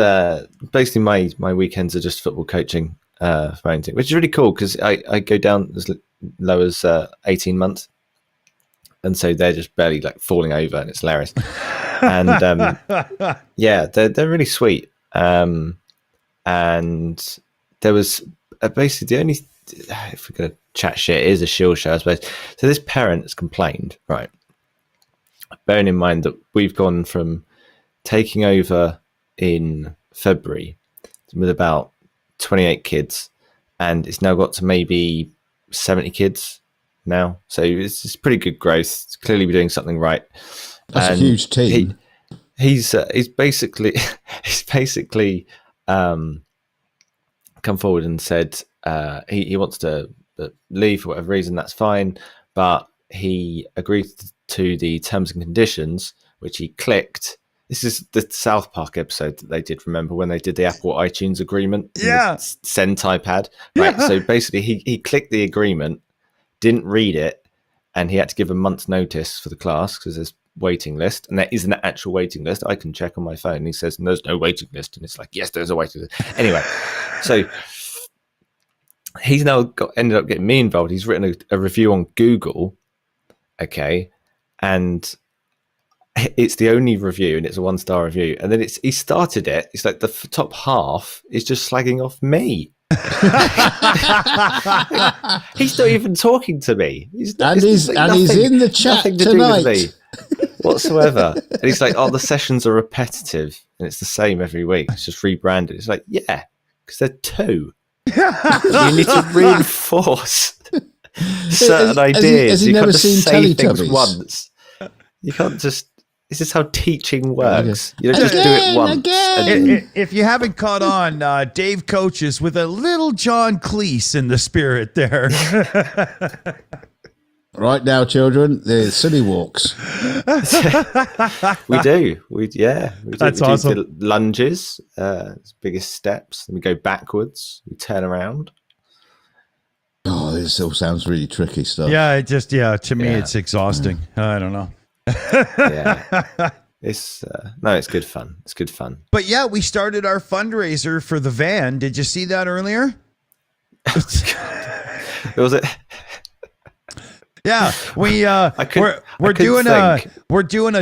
basically my weekends are just football coaching for my own team, which is really cool because I go down as low as 18 months, and so they're just barely like falling over, and it's hilarious. And yeah, they're really sweet. And there was basically the only, if we're gonna chat shit, it is a shill show, I suppose. So this parent has complained, right? Bearing in mind that we've gone from taking over in February with about 28 kids, and it's now got to maybe 70 kids now. So it's pretty good growth. It's clearly we're doing something right. That's a huge team. He's basically come forward and said he wants to leave for whatever reason. That's fine, but he agreed to the terms and conditions, which he clicked. This is the South Park episode that they did, remember, when they did the Apple iTunes agreement? Yeah. Send type had. Right. Yeah. So basically he clicked the agreement, didn't read it, and he had to give a month's notice for the class because there's waiting list, and there is an actual waiting list. I can check on my phone. He says, there's no waiting list. And it's like, yes, there's a waiting list. Anyway, so he's now ended up getting me involved. He's written a review on Google. Okay. And it's the only review, and it's a 1-star review. And then he started it. It's like the top half is just slagging off me. He's not even talking to me. He's in the chat nothing to tonight. do with me whatsoever. And he's like, "Oh, the sessions are repetitive, and it's the same every week. It's just rebranded." It's like, yeah, because they're 2. You need to reinforce certain ideas. Has he you never can't just seen say things Teletubbies? once. You can't just. This is how teaching works. You don't just do it once. If you haven't caught on, Dave coaches with a little John Cleese in the spirit there. Right now, children, the silly walks. We do. We do. That's awesome. Do lunges, biggest steps. Then we go backwards. We turn around. Oh, this all sounds really tricky stuff. Yeah, to me, it's exhausting. I don't know. Yeah. It's good fun. It's good fun. But yeah, we started our fundraiser for the van. Did you see that earlier? Was it? Yeah, we're doing a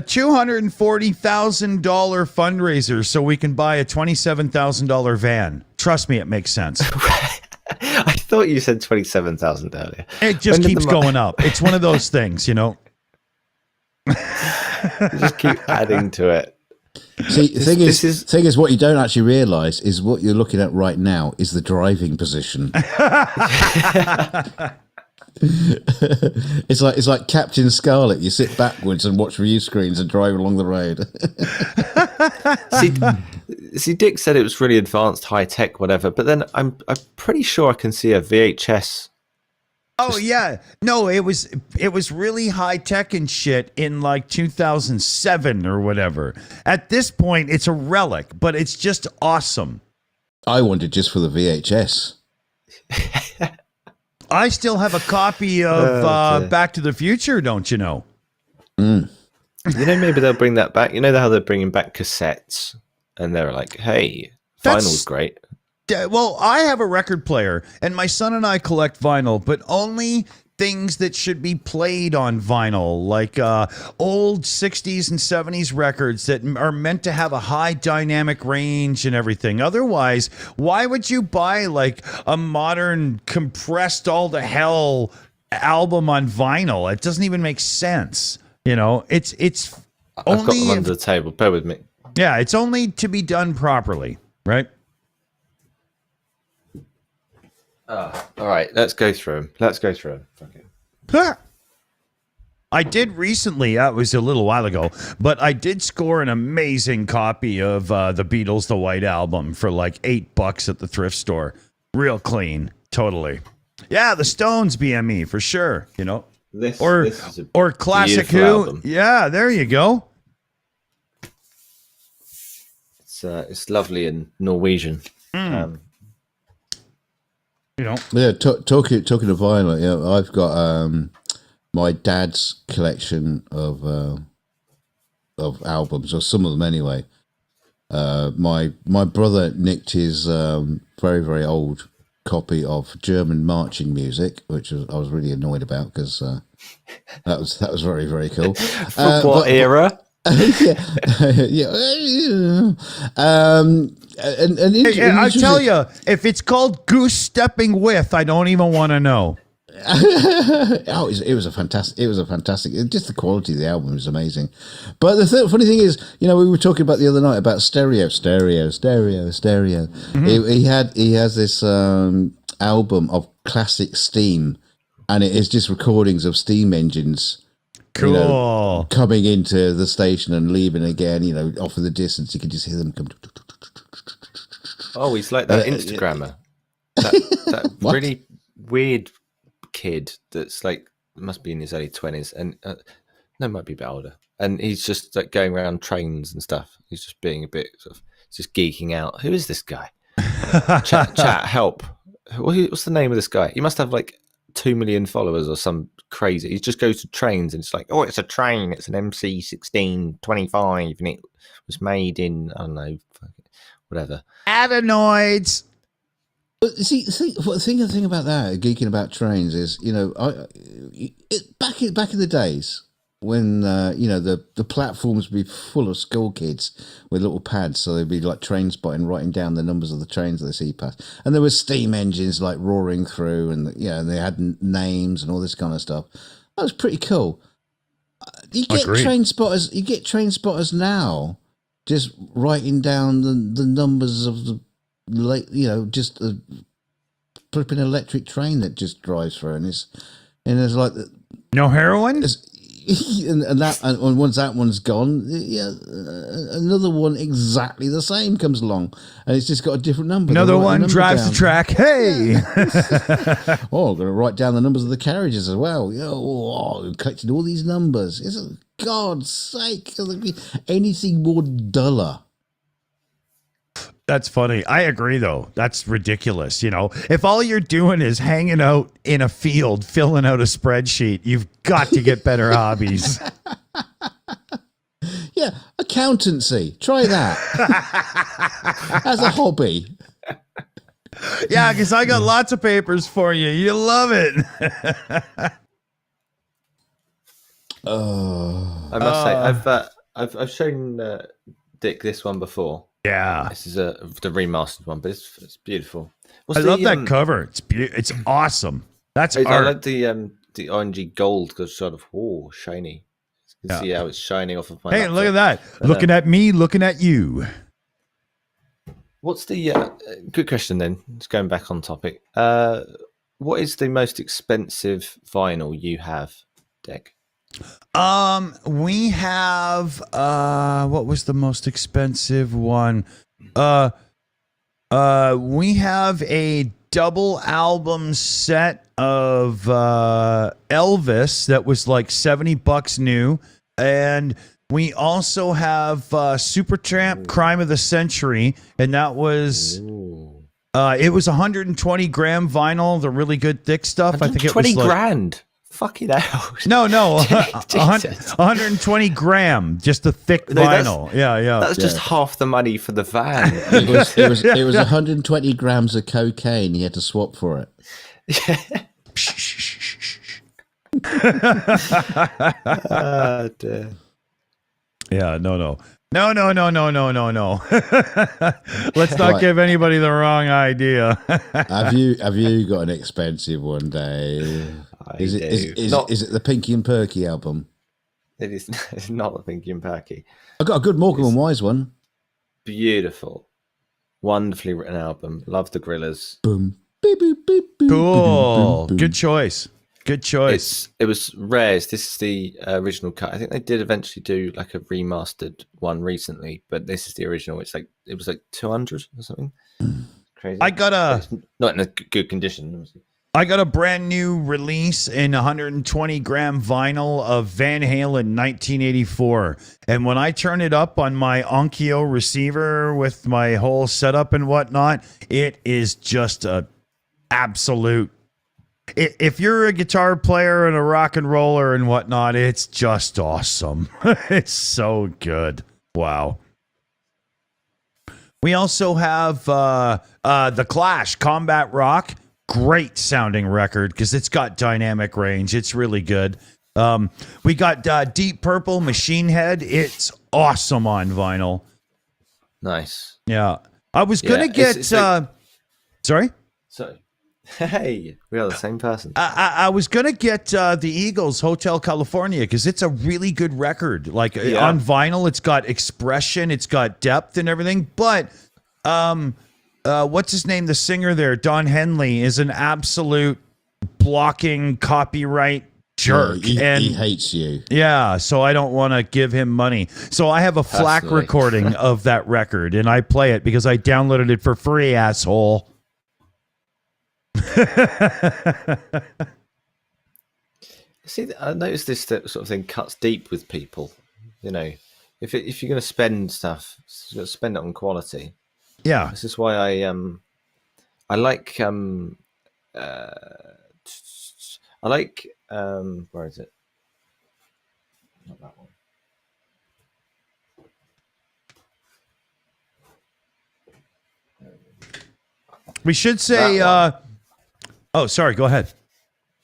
$240,000 fundraiser so we can buy a $27,000 van. Trust me, it makes sense. I thought you said 27,000 earlier. It just keeps going up. It's one of those things, you know. You just keep adding to it. See, the thing is, what you don't actually realise is what you're looking at right now is the driving position. It's like Captain Scarlet. You sit backwards and watch view screens and drive along the road. See, Dick said it was really advanced, high tech, whatever. But then I'm pretty sure I can see a VHS. Oh yeah, no, it was really high tech and shit in like 2007 or whatever. At this point, it's a relic, but it's just awesome. I wanted just for the VHS. I still have a copy of Back to the Future, don't you know? Mm. You know, maybe they'll bring that back. You know how they're bringing back cassettes, and they're like, "Hey, vinyl's great." Well, I have a record player, and my son and I collect vinyl, but only things that should be played on vinyl, like old 60s and 70s records that are meant to have a high dynamic range and everything. Otherwise, why would you buy like a modern compressed all to hell album on vinyl? It doesn't even make sense. You know, it's I've got only them under the table. Bear with me. yeah, it's only to be done properly, right? All right, let's go through them. Okay. Huh. I did recently, it was a little while ago, but I did score an amazing copy of the Beatles, the White Album for like $8 at the thrift store. Real clean, totally. Yeah, the Stones BME for sure, you know. This Or Classic Who. album. Yeah, there you go. It's lovely in Norwegian. You know. Yeah, talking of vinyl, yeah, I've got my dad's collection of albums, or some of them anyway. My brother nicked his very, very old copy of German marching music, which I was really annoyed about because that was very, very cool. From what era? yeah. I'll tell you, if it's called Goose Stepping With, I don't even want to know. Oh, it was a fantastic. Just the quality of the album was amazing. But the funny thing is, you know, we were talking about the other night about stereo. Mm-hmm. He has this album of classic steam, and it is just recordings of steam engines. Cool. You know, coming into the station and leaving again. You know, off in the distance, you can just hear them come. Oh, he's like that Instagrammer. That really weird kid that's like must be in his early 20s, and no, might be a bit older. And he's just like going around trains and stuff. He's just being a bit sort of just geeking out. Who is this guy? chat, help. What's the name of this guy? He must have like 2 million followers or some crazy. He just goes to trains and it's like, oh, it's a train. It's an MC 1625, and it was made in, I don't know, whatever. Adenoids. But see, the thing about that, geeking about trains, is, you know, back in the days when you know, the platforms would be full of school kids with little pads, so they'd be like Trainspotting, writing down the numbers of the trains that they see past, and there were steam engines like roaring through, and and they had names and all this kind of stuff. That was pretty cool. You get train spotters. You get train spotters now, just writing down the numbers of the, you know, just a flipping electric train that just drives through, and it's like No heroin? and once that one's gone, another one exactly the same comes along, and it's just got a different number. Another one drives the track. Hey, oh, I'm going to write down the numbers of the carriages as well. Collecting all these numbers. God's sake, can there be anything more duller? that's funny. I agree, though. That's ridiculous. You know, if all you're doing is hanging out in a field, filling out a spreadsheet, you've got to get better hobbies. Yeah, accountancy. Try that as a hobby. Yeah, because I got lots of papers for you. You love it. I must say, I've shown Dick this one before. Yeah, this is the remastered one, but it's beautiful. I love that cover. It's awesome. That's art. I like the orangey gold because sort of shiny. You can see how it's shining off of my. Hey, laptop. look at that! Looking at me, looking at you. What's the good question then? Just going back on topic. What is the most expensive vinyl you have, Dick? We have what was the most expensive one? We have a double album set of Elvis that was like $70 new, and we also have Supertramp Crime of the Century, and that was it was 120 gram vinyl, the really good thick stuff. I think it was 20 like, grand Fucking hell. No, Jesus. 120 gram, just a thick vinyl. Yeah. That's just half the money for the van. It was 120 grams of cocaine. He had to swap for it. Dear. Yeah, no. Let's not give anybody the wrong idea. Have you got an expensive one, Dave? Is it the Pinky and Perky album? It is. It's not the Pinky and Perky. I got a good Morecambe and Wise one. Beautiful, wonderfully written album. Love the Gorillaz. Boom. Beep, boop, beep, boop, Cool. boop, boop. Good choice. It was rare. This is the original cut. I think they did eventually do like a remastered one recently, but this is the original. It was like 200 or something. Crazy. It's not in a good condition. Obviously. I got a brand new release in 120 gram vinyl of Van Halen 1984. And when I turn it up on my Onkyo receiver with my whole setup and whatnot, it is just a absolute. If you're a guitar player and a rock and roller and whatnot, it's just awesome. It's so good. Wow. We also have The Clash, Combat Rock. Great sounding record because it's got dynamic range. It's really good. We got Deep Purple, Machine Head. It's awesome on vinyl. Nice. Yeah. I was going to get... sorry? So, hey, we are the same person. I was going to get the Eagles, Hotel California, because it's a really good record. Like on vinyl, it's got expression, it's got depth and everything. But... what's his name? The singer there, Don Henley, is an absolute blocking copyright jerk. Yeah, he hates you. Yeah, so I don't want to give him money. So I have a FLAC recording of that record, and I play it because I downloaded it for free, asshole. See, I noticed this sort of thing cuts deep with people. You know, if you're going to spend stuff, you've got to spend it on quality. Yeah, this is why I like where is it? Not that one. we should say. Oh, sorry. Go ahead.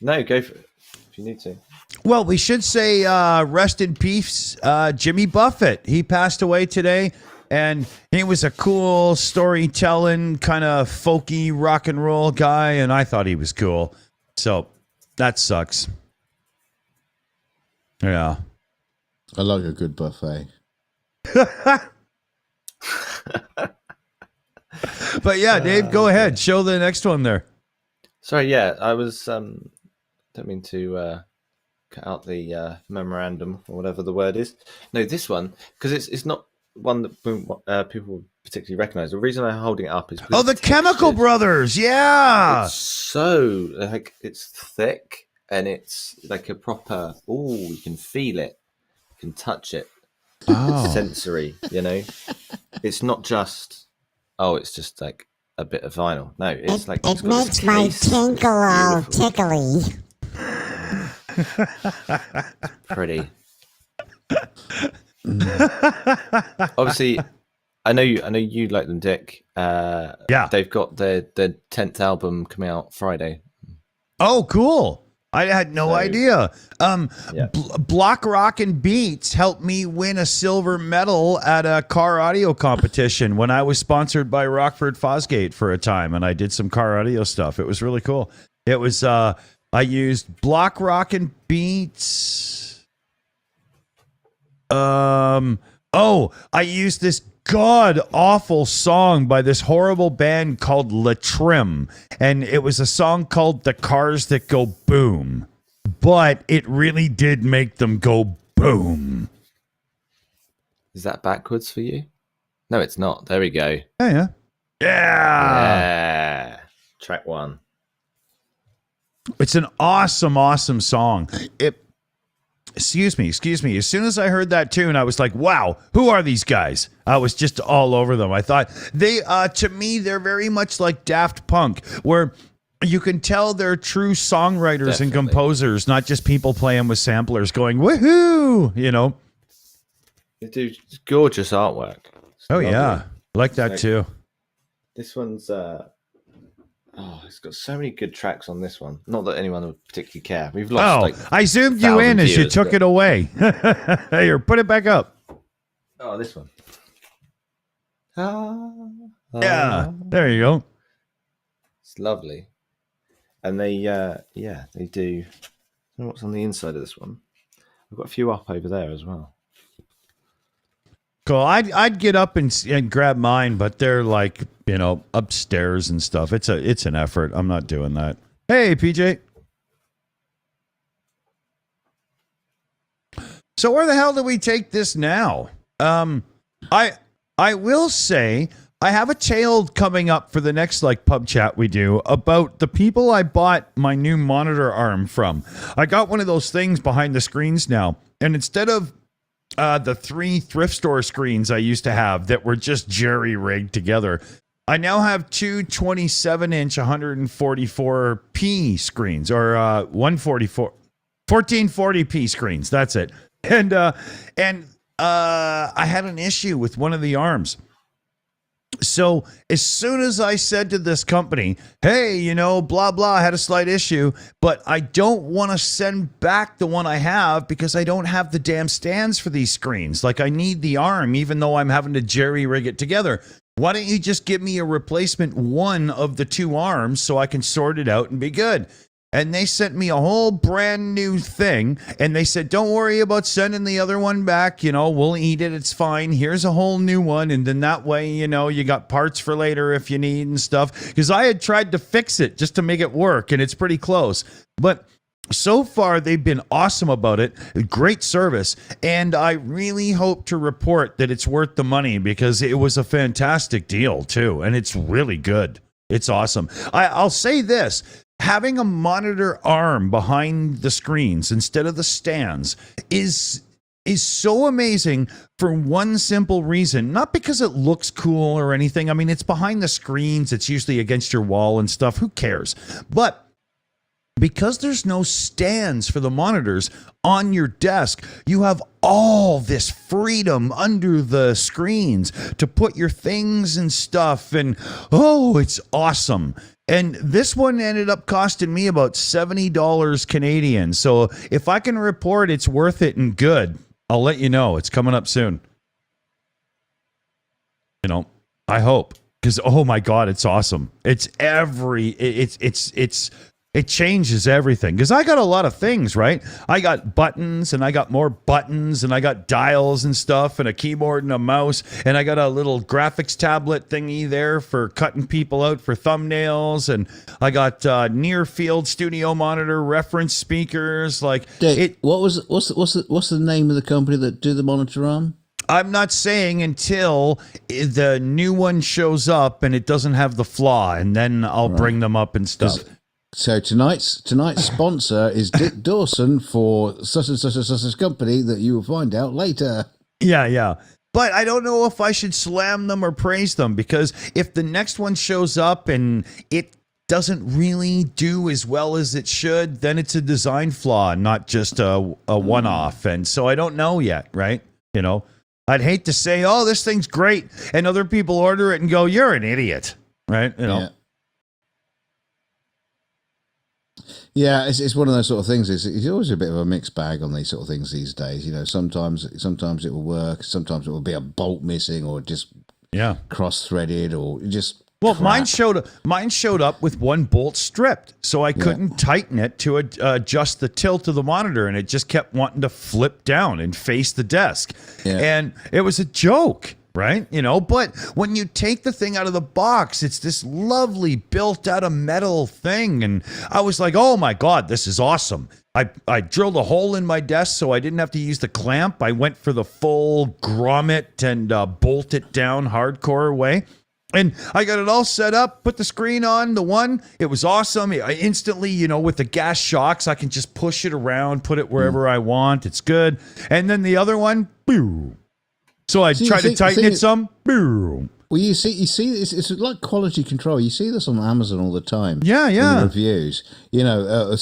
No, go for it if you need to. Well, we should say rest in peace, Jimmy Buffett. He passed away today. And he was a cool storytelling, kind of folky rock and roll guy, and I thought he was cool. So that sucks. Yeah. I like a good buffet. But yeah, Dave, go ahead. Show the next one there. Sorry, yeah, I was don't mean to cut out the memorandum or whatever the word is. No, this one, because it's not one that people particularly recognize. The reason I'm holding it up is the Chemical Brothers. Yeah, it's so like it's thick and it's like a proper. Oh, you can feel it, you can touch it. Oh. It's sensory, you know. It's not just it's just like a bit of vinyl. No, it's like it makes my tinkle all tickly. Pretty. Obviously, I know you like them, Dick. Yeah, they've got their 10th album coming out Friday. Oh, cool! I had no idea. Block Rock and Beats helped me win a silver medal at a car audio competition when I was sponsored by Rockford Fosgate for a time, and I did some car audio stuff. It was really cool. It was I used Block Rock and Beats. I used this god-awful song by this horrible band called La Trim, and it was a song called The Cars That Go Boom, but it really did make them go boom. Is that backwards for you? No, it's not. There we go. Yeah. Track 1. It's an awesome song. Excuse me. As soon as I heard that tune, I was like, wow, who are these guys? I was just all over them. I thought to me, they're very much like Daft Punk, where you can tell they're true songwriters and Definitely. composers, not just people playing with samplers going, woohoo, you know? They do gorgeous artwork. It's Oh, lovely. yeah. I like that too. This one's it's got so many good tracks on this one. Not that anyone would particularly care. We've lost I zoomed you in 1,000 as you viewers, took but- it away. Here, put it back up. Oh, this one. Yeah, there you go. It's lovely. And they they do. I don't know what's on the inside of this one. I've got a few up over there as well. Cool. I'd get up and grab mine, but they're like, you know, upstairs and stuff. It's an effort. I'm not doing that. Hey, PJ. So where the hell do we take this now? I will say I have a tale coming up for the next like pub chat we do about the people I bought my new monitor arm from. I got one of those things behind the screens now, and instead of the 3 thrift store screens I used to have that were just jerry-rigged together, I now have 2 27-inch 144p screens, or 1440p screens. That's it. And I had an issue with one of the arms. So as soon as I said to this company, hey, you know, blah, blah, I had a slight issue, but I don't want to send back the one I have because I don't have the damn stands for these screens. Like I need the arm, even though I'm having to jerry rig it together. Why don't you just give me a replacement one of the 2 arms so I can sort it out and be good? And they sent me a whole brand new thing. And they said, don't worry about sending the other one back. You know, we'll eat it. It's fine. Here's a whole new one. And then that way, you know, you got parts for later if you need and stuff. Because I had tried to fix it just to make it work. And it's pretty close. But so far, they've been awesome about it. Great service. And I really hope to report that it's worth the money because it was a fantastic deal, too. And it's really good. It's awesome. I'll say this. Having a monitor arm behind the screens instead of the stands is so amazing for one simple reason. Not because it looks cool or anything. I mean, it's behind the screens. It's usually against your wall and stuff. Who cares? But because there's no stands for the monitors on your desk, you have all this freedom under the screens to put your things and stuff. And oh, it's awesome. And this one ended up costing me about $70 Canadian. So if I can report it's worth it and good, I'll let you know. It's coming up soon. You know, I hope. Because oh my God, it's awesome. It changes everything. Because I got a lot of things, right? I got buttons and I got more buttons and I got dials and stuff and a keyboard and a mouse. And I got a little graphics tablet thingy there for cutting people out for thumbnails. And I got near field studio monitor reference speakers. Like Dick, what's the name of the company that do the monitor arm? I'm not saying until the new one shows up and it doesn't have the flaw. And then I'll bring them up and stuff. So tonight's sponsor is Dick Dawson for such and such and such a company that you will find out later. Yeah. But I don't know if I should slam them or praise them because if the next one shows up and it doesn't really do as well as it should, then it's a design flaw, not just a one-off. And so I don't know yet, right? You know, I'd hate to say, oh, this thing's great, and other people order it and go, you're an idiot, right? You know. Yeah. Yeah, it's one of those sort of things. It's always a bit of a mixed bag on these sort of things these days. You know, sometimes it will work, sometimes it will be a bolt missing or just cross-threaded or just. Well, crap. mine showed up with one bolt stripped, so I couldn't tighten it to adjust the tilt of the monitor, and it just kept wanting to flip down and face the desk, and it was a joke. Right? You know, but when you take the thing out of the box, it's this lovely built out of metal thing. And I was like, oh my God, this is awesome. I drilled a hole in my desk so I didn't have to use the clamp. I went for the full grommet and bolt it down hardcore way. And I got it all set up, put the screen on the one. It was awesome. I instantly, you know, with the gas shocks, I can just push it around, put it wherever I want. It's good. And then the other one, boom. So I tried to tighten it some. Boom. Well, you see, it's like quality control. You see this on Amazon all the time. Yeah, in yeah. the reviews,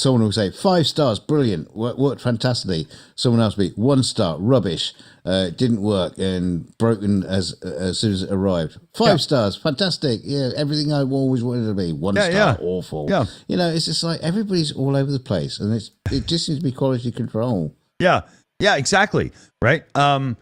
someone will say 5 stars, brilliant, worked fantastically. Someone else will be 1 star, rubbish, didn't work and broken as soon as it arrived. 5 stars, fantastic, yeah, everything I always wanted it to be. 1 star, awful. Yeah. It's just like everybody's all over the place, and it just seems to be quality control. Yeah. Yeah, exactly. Right.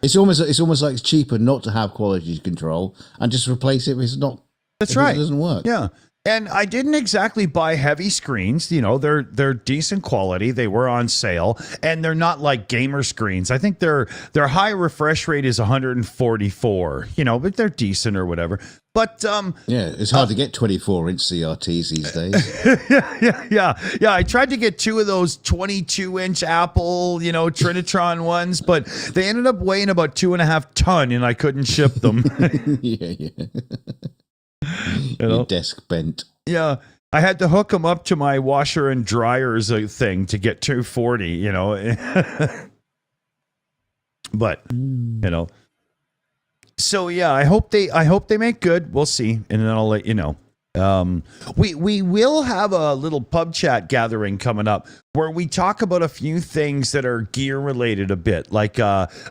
It's almost like it's cheaper not to have quality control and just replace it if it's not. That's if right. It doesn't work. Yeah. And I didn't exactly buy heavy screens. They're decent quality. They were on sale, and they're not like gamer screens. I think their high refresh rate is 144. But they're decent or whatever. But it's hard to get 24-inch CRTs these days. yeah. I tried to get 2 of those 22-inch Apple, Trinitron ones, but they ended up weighing about 2.5 tons, and I couldn't ship them. Yeah. Your desk bent. Yeah. I had to hook them up to my washer and dryers thing to get 240, But, So yeah, I hope they make good. We'll see, and then I'll let you know. We will have a little PubChat gathering coming up where we talk about a few things that are gear related a bit, like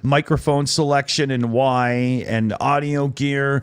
microphone selection and why, and audio gear,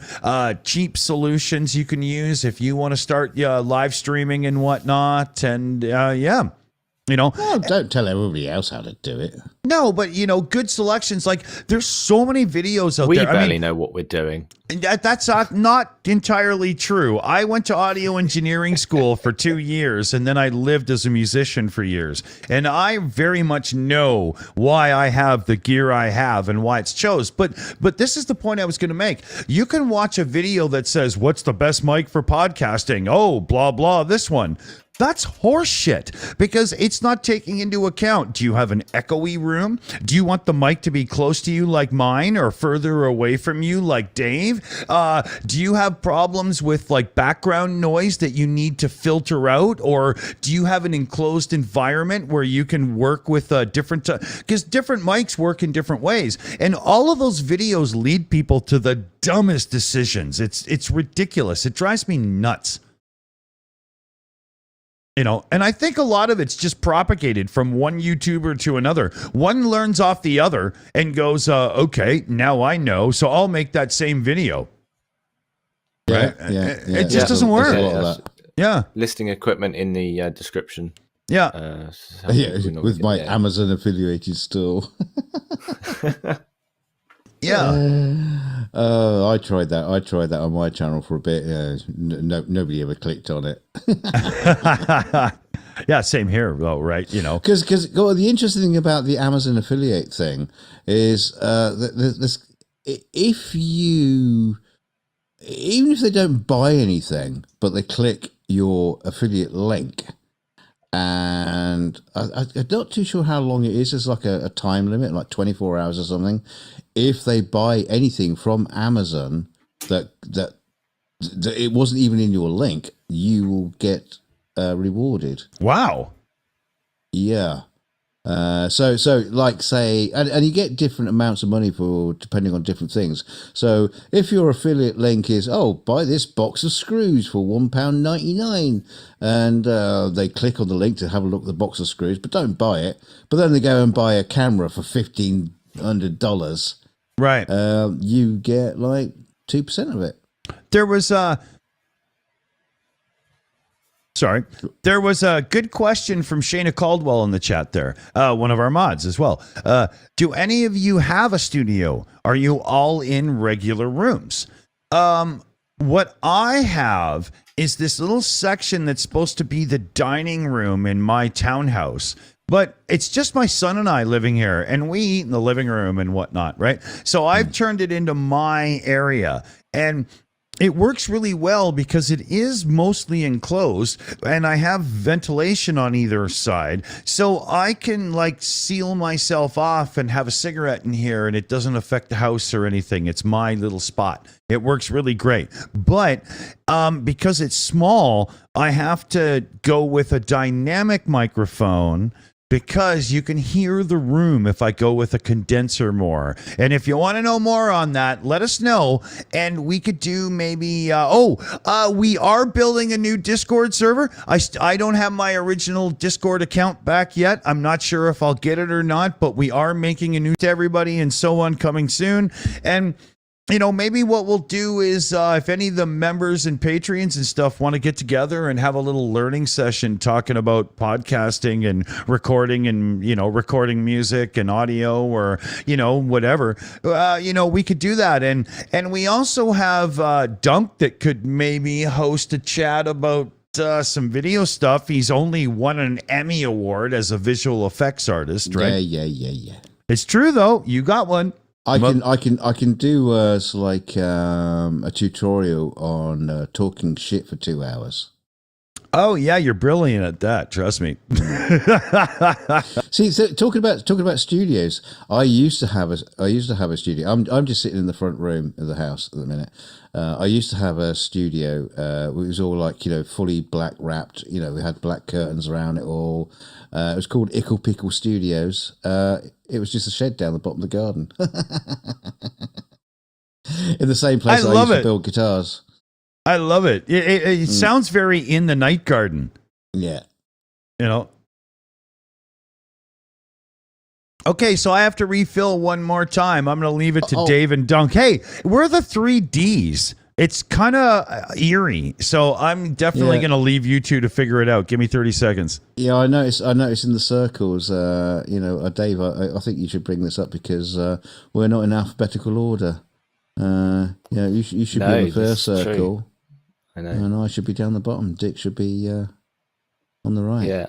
cheap solutions you can use if you want to start live streaming and whatnot, and Well, don't tell everybody else how to do it. No, but good selections. Like, there's so many videos out We there. barely know what we're doing. That's not entirely true. I went to audio engineering school for 2 years, and then I lived as a musician for years. And I very much know why I have the gear I have and why it's chose. But this is the point I was going to make. You can watch a video that says, "What's the best mic for podcasting?" Oh, blah, blah, this one. That's horseshit, because it's not taking into account, do you have an echoey room? Do you want the mic to be close to you like mine, or further away from you like Dave? Do you have problems with like background noise that you need to filter out? Or do you have an enclosed environment where you can work with different, because different mics work in different ways. And all of those videos lead people to the dumbest decisions. It's ridiculous. It drives me nuts. And I think a lot of it's just propagated from one YouTuber to another. One learns off the other and goes, okay, now I know, so I'll make that same video. Right? Yeah. It just doesn't work. There's a lot of that. Yeah. Listing equipment in the description. Yeah. With my Amazon affiliated store. Yeah. I tried that. On my channel for a bit. Nobody ever clicked on it. Yeah, same here, though, right? Because the interesting thing about the Amazon affiliate thing is even if they don't buy anything, but they click your affiliate link, and I'm not too sure how long it is. It's like a time limit, like 24 hours or something. If they buy anything from Amazon that it wasn't even in your link, you will get rewarded. Wow. Yeah. So like say, and you get different amounts of money for depending on different things. So if your affiliate link is, buy this box of screws for £1.99, and they click on the link to have a look at the box of screws, but don't buy it. But then they go and buy a camera for $1,500. Right. You get like 2% of it. There was There was a good question from Shayna Caldwell in the chat there, one of our mods as well. Do any of you have a studio? Are you all in regular rooms? What I have is this little section that's supposed to be the dining room in my townhouse. But it's just my son and I living here, and we eat in the living room and whatnot, right? So I've turned it into my area, and it works really well because it is mostly enclosed, and I have ventilation on either side. So I can like seal myself off and have a cigarette in here, and it doesn't affect the house or anything. It's my little spot. It works really great. But because it's small, I have to go with a dynamic microphone because you can hear the room if I go with a condenser more. And if you want to know more on that, let us know. And we could do maybe, we are building a new Discord server. I don't have my original Discord account back yet. I'm not sure if I'll get it or not, but we are making a new to everybody and so on coming soon. And maybe what we'll do is if any of the members and Patreons and stuff want to get together and have a little learning session talking about podcasting and recording and, recording music and audio or, whatever, we could do that. And we also have Dunk that could maybe host a chat about some video stuff. He's only won an Emmy Award as a visual effects artist, right? Yeah. It's true, though. You got one. I can do a tutorial on talking shit for 2 hours. Oh yeah, you're brilliant at that. Trust me. See, so talking about studios, I used to have a studio. I'm just sitting in the front room of the house at the minute. I used to have a studio. It was all like fully black wrapped. We had black curtains around it all. It was called Ickle Pickle Studios. It was just a shed down the bottom of the garden. In the same place I used to build guitars. I love it. It sounds very In the Night Garden. Yeah. Okay, so I have to refill one more time. I'm going to leave it to Dave and Dunk. Hey, we're the 3 Ds. It's kind of eerie, so I'm definitely going to leave you two to figure it out. Give me 30 seconds. Yeah, I noticed in the circles, Dave, I think you should bring this up because we're not in alphabetical order. You should be in the first circle. True. I know. And I should be down the bottom. Dick should be on the right. Yeah.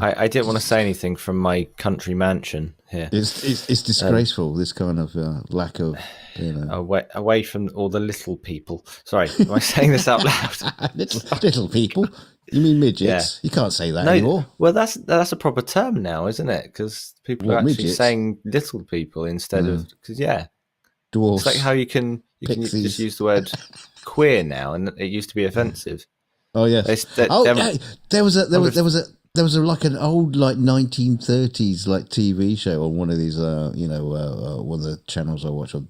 I didn't want to say anything from my country mansion here. It's disgraceful, this kind of lack of, away from all the little people. Sorry, am I saying this out loud? little people? You mean midgets? Yeah. You can't say that anymore. Well, that's a proper term now, isn't it? Because people are actually saying little people instead of dwarfs. It's like how you can just use the word queer now, and it used to be offensive. Oh yes. There was like an old 1930s like TV show on one of these one of the channels I watch on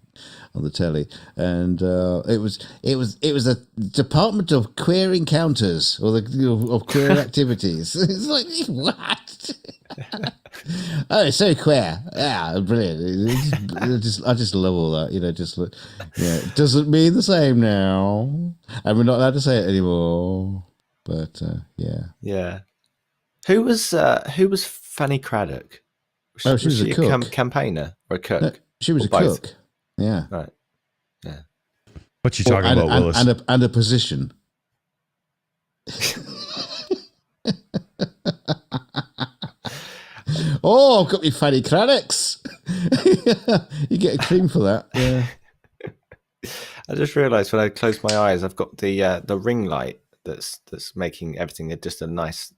the telly, and it was a Department of Queer Encounters or of queer activities. It's like what? Oh, it's so queer. Yeah, brilliant. I just love all that. It doesn't mean the same now, and we're not allowed to say it anymore. But yeah. Who was Fanny Craddock? She was a cook. A campaigner or a cook? No, she was a cook. Yeah. Right. Yeah. What you talking about, Willis? And a position. Oh, I've got me Fanny Craddocks. You get a cream for that. Yeah. I just realised when I closed my eyes, I've got the ring light that's making everything just a nice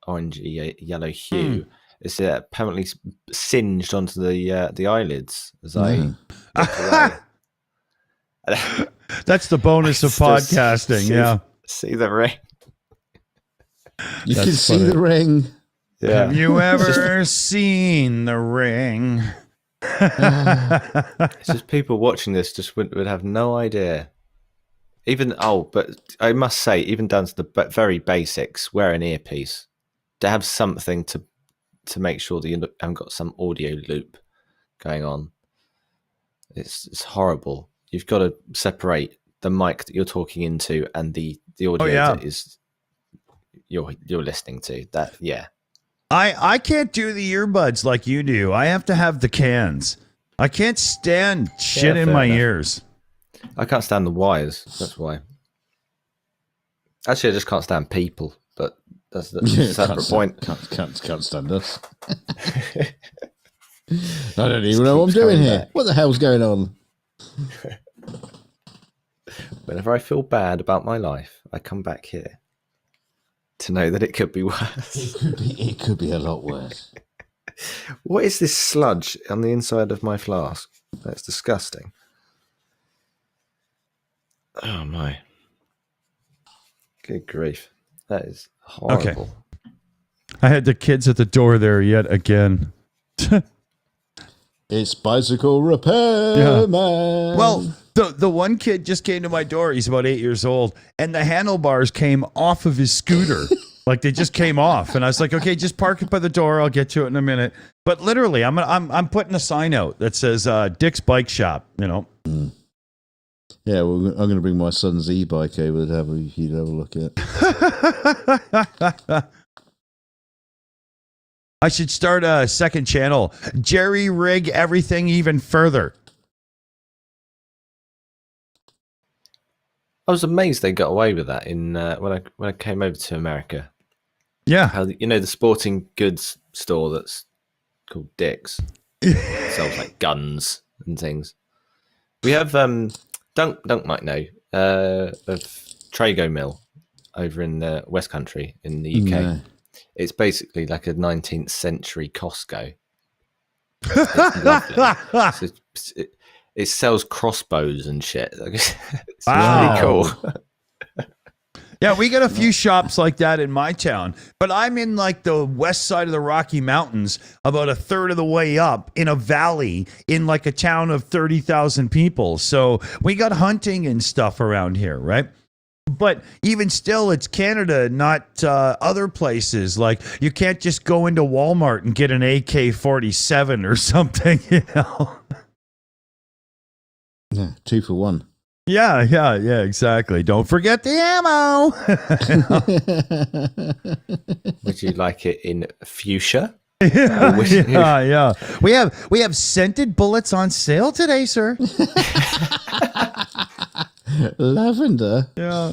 orangey yellow hue. It's apparently singed onto the eyelids as I look away. That's the bonus of podcasting. See the ring. You can see the ring. Yeah. Have you ever seen the ring? It's just people watching this just would have no idea. But I must say, even down to the very basics, wear an earpiece to have something to make sure that you haven't got some audio loop going on. It's horrible. You've got to separate the mic that you're talking into and the audio that is you're listening to. That I can't do the earbuds like you do. I have to have the cans. I can't stand shit in my ears. I can't stand the wires. That's why. Actually, I just can't stand people. But that's a separate point. Can't stand us. I don't even know what I'm doing here. What the hell's going on? Whenever I feel bad about my life, I come back here to know that it could be worse. It could be a lot worse. What is this sludge on the inside of my flask? That's disgusting. Oh my. Good grief. That is horrible. Okay. I had the kids at the door there yet again. It's bicycle repair man. Well, the one kid just came to my door. He's about 8 years old, and the handlebars came off of his scooter. Like they just came off, and I was like, "Okay, just park it by the door. I'll get to it in a minute." But literally, I'm putting a sign out that says Dick's Bike Shop. You know. Yeah, well, I'm going to bring my son's e-bike over to have you to have a look at. I should start a second channel. Jerry rig everything even further. I was amazed they got away with that in when I came over to America. Yeah. How the sporting goods store that's called Dick's sells like guns and things. We have Dunk might know of Trago Mill over in the West Country in the UK. No. It's basically like a 19th century Costco. It's lovely. It sells crossbows and shit. It's Wow. really cool. Yeah, we got a few shops like that in my town, but I'm in like the west side of the Rocky Mountains, about a third of the way up in a valley in like a town of 30,000 people. So we got hunting and stuff around here, right? But even still, it's Canada, not other places. Like you can't just go into Walmart and get an AK-47 or something, you know? Yeah, 2 for 1. Yeah, exactly. Don't forget the ammo. Would you like it in fuchsia? Yeah. We have scented bullets on sale today, sir. Lavender. Yeah.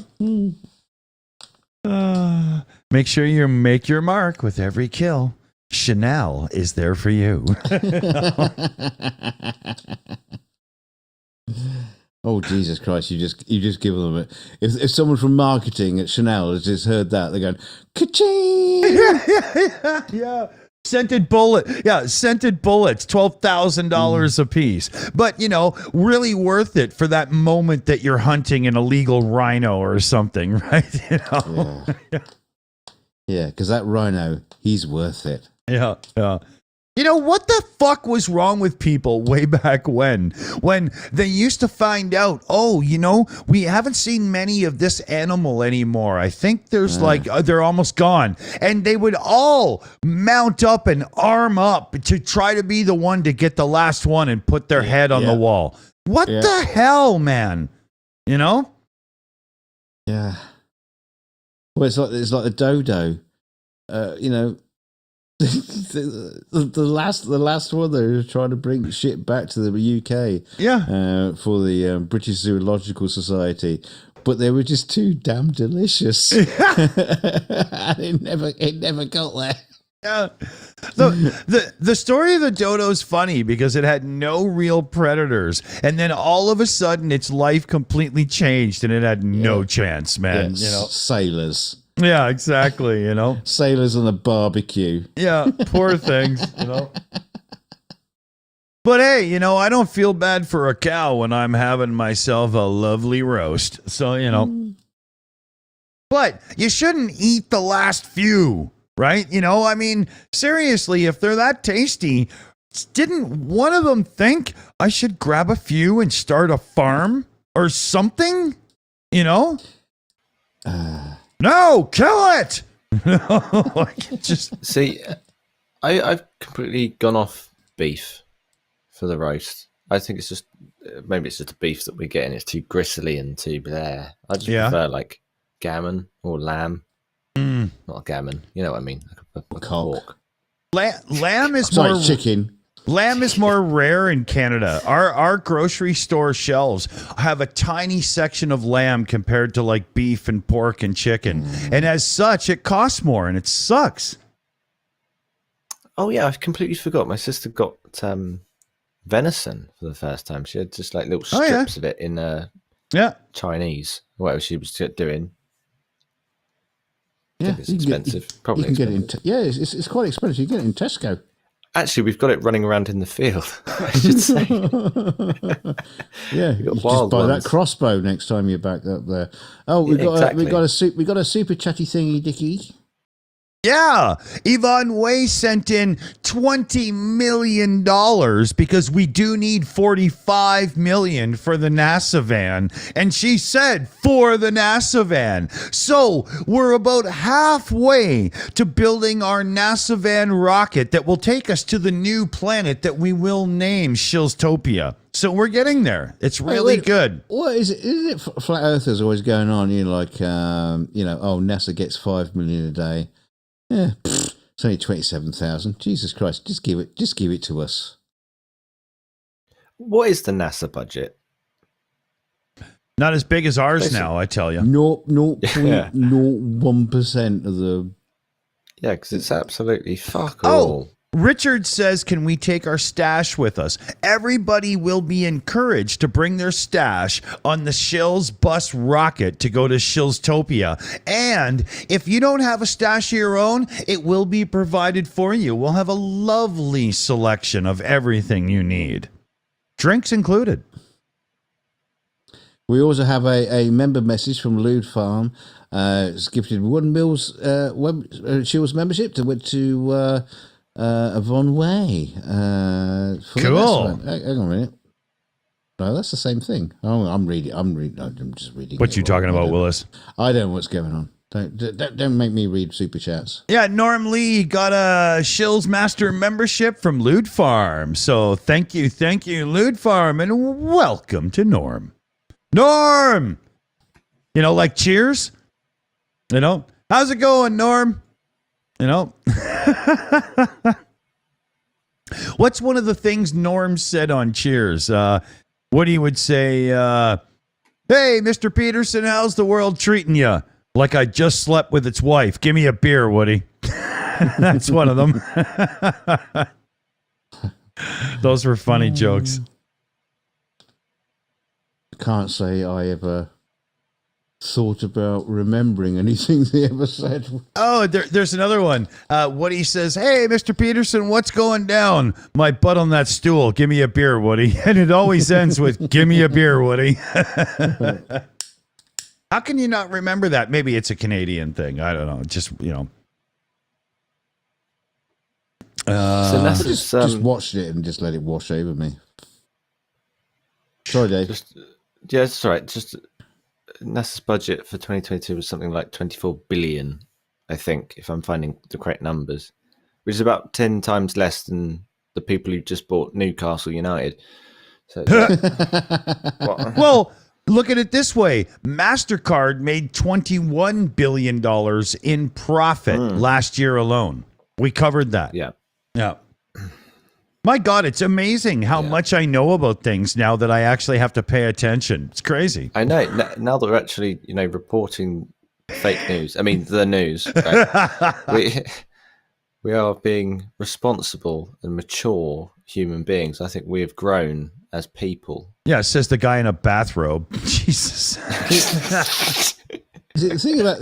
Make sure you make your mark with every kill. Chanel is there for you. Oh Jesus Christ! You just give them it. If someone from marketing at Chanel has just heard that, they're going ka-ching. Yeah. Scented bullets, $12,000 a piece. But, really worth it for that moment that you're hunting an illegal rhino or something, right? Yeah, because that rhino, he's worth it. Yeah. What the fuck was wrong with people way back when they used to find out, we haven't seen many of this animal anymore. I think there's they're almost gone. And they would all mount up and arm up to try to be the one to get the last one and put their head on the wall. What the hell, man? Yeah. Well, it's like the dodo. The last one, they're trying to bring shit back to the UK. Yeah. For the British Zoological Society, but they were just too damn delicious. And it never got there. Yeah. The story of the dodo is funny because it had no real predators, and then all of a sudden its life completely changed and it had no chance, man. Sailors. Yeah, exactly. Sailors on a barbecue. Yeah, poor things. But hey, I don't feel bad for a cow when I'm having myself a lovely roast. So but you shouldn't eat the last few, right? Seriously, if they're that tasty, didn't one of them think I should grab a few and start a farm or something? No, kill it! See, I've completely gone off beef for the roast. I think it's just maybe it's just the beef that we're getting. It's too gristly and too bleh. I just prefer like gammon or lamb. Not a gammon. You know what I mean? Like a pork. Lamb is Sorry, more chicken. Lamb is more rare in Canada. Our grocery store shelves have a tiny section of lamb compared to like beef and pork and chicken. And as such, it costs more and it sucks. Oh yeah, I completely forgot. My sister got venison for the first time. She had just like little strips of it in Chinese, whatever she was doing. Yeah, it's expensive. Probably expensive. It's quite expensive. You can get it in Tesco. Actually, we've got it running around in the field, I should say. Yeah, you just buy that crossbow next time you're back up there. Oh, we got a super chatty thingy, Dickie. Yeah, Yvonne Way sent in $20 million because we do need $45 million for the NASA van. And she said, for the NASA van. So we're about halfway to building our NASA van rocket that will take us to the new planet that we will name Shillstopia. So we're getting there. It's really good. What is it? Isn't it flat earthers always going on? NASA gets 5 million a day. Yeah, it's only 27,000. Jesus Christ, just give it to us. What is the NASA budget? Not as big as ours now, I tell you. 0.01% of the. Yeah, because it's absolutely fuck all. Richard says, can we take our stash with us? Everybody will be encouraged to bring their stash on the Shills bus rocket to go to Shillstopia. And if you don't have a stash of your own, it will be provided for you. We'll have a lovely selection of everything you need. Drinks included. We also have a member message from Lude Farm. It's gifted one Mills Shills membership to Yvonne Way. Cool. Hang on a minute. No, that's the same thing. Oh, I'm just reading. What you talking about, Willis? I don't know what's going on. Don't make me read super chats. Yeah, Norm Lee got a Shills Master membership from Lude Farm. So thank you, Lude Farm, and welcome to Norm. Norm! Like cheers? How's it going, Norm? What's one of the things Norm said on Cheers? What he would say, hey, Mr. Peterson, how's the world treating you? Like I just slept with its wife. Give me a beer, Woody. That's one of them. Those were funny jokes. Can't say I ever thought about remembering anything they ever said. Oh, there's another one. Woody says, hey, Mr. Peterson, what's going down? My butt on that stool. Give me a beer, Woody. And it always ends with, give me a beer, Woody. How can you not remember that? Maybe it's a Canadian thing. I don't know. Just, So that's just watched it and just let it wash over me. Sorry, Dave. That's all right. Just NASA's budget for 2022 was something like 24 billion, I think, if I'm finding the correct numbers, which is about 10 times less than the people who just bought Newcastle United. So, well, look at it this way. MasterCard made $21 billion in profit last year alone. We covered that. Yeah. My God, it's amazing how much I know about things now that I actually have to pay attention. It's crazy. I know. Now that we're actually, reporting fake news, I mean, the news, right? we are being responsible and mature human beings. I think we have grown as people. Yeah, says the guy in a bathrobe. Jesus. The thing about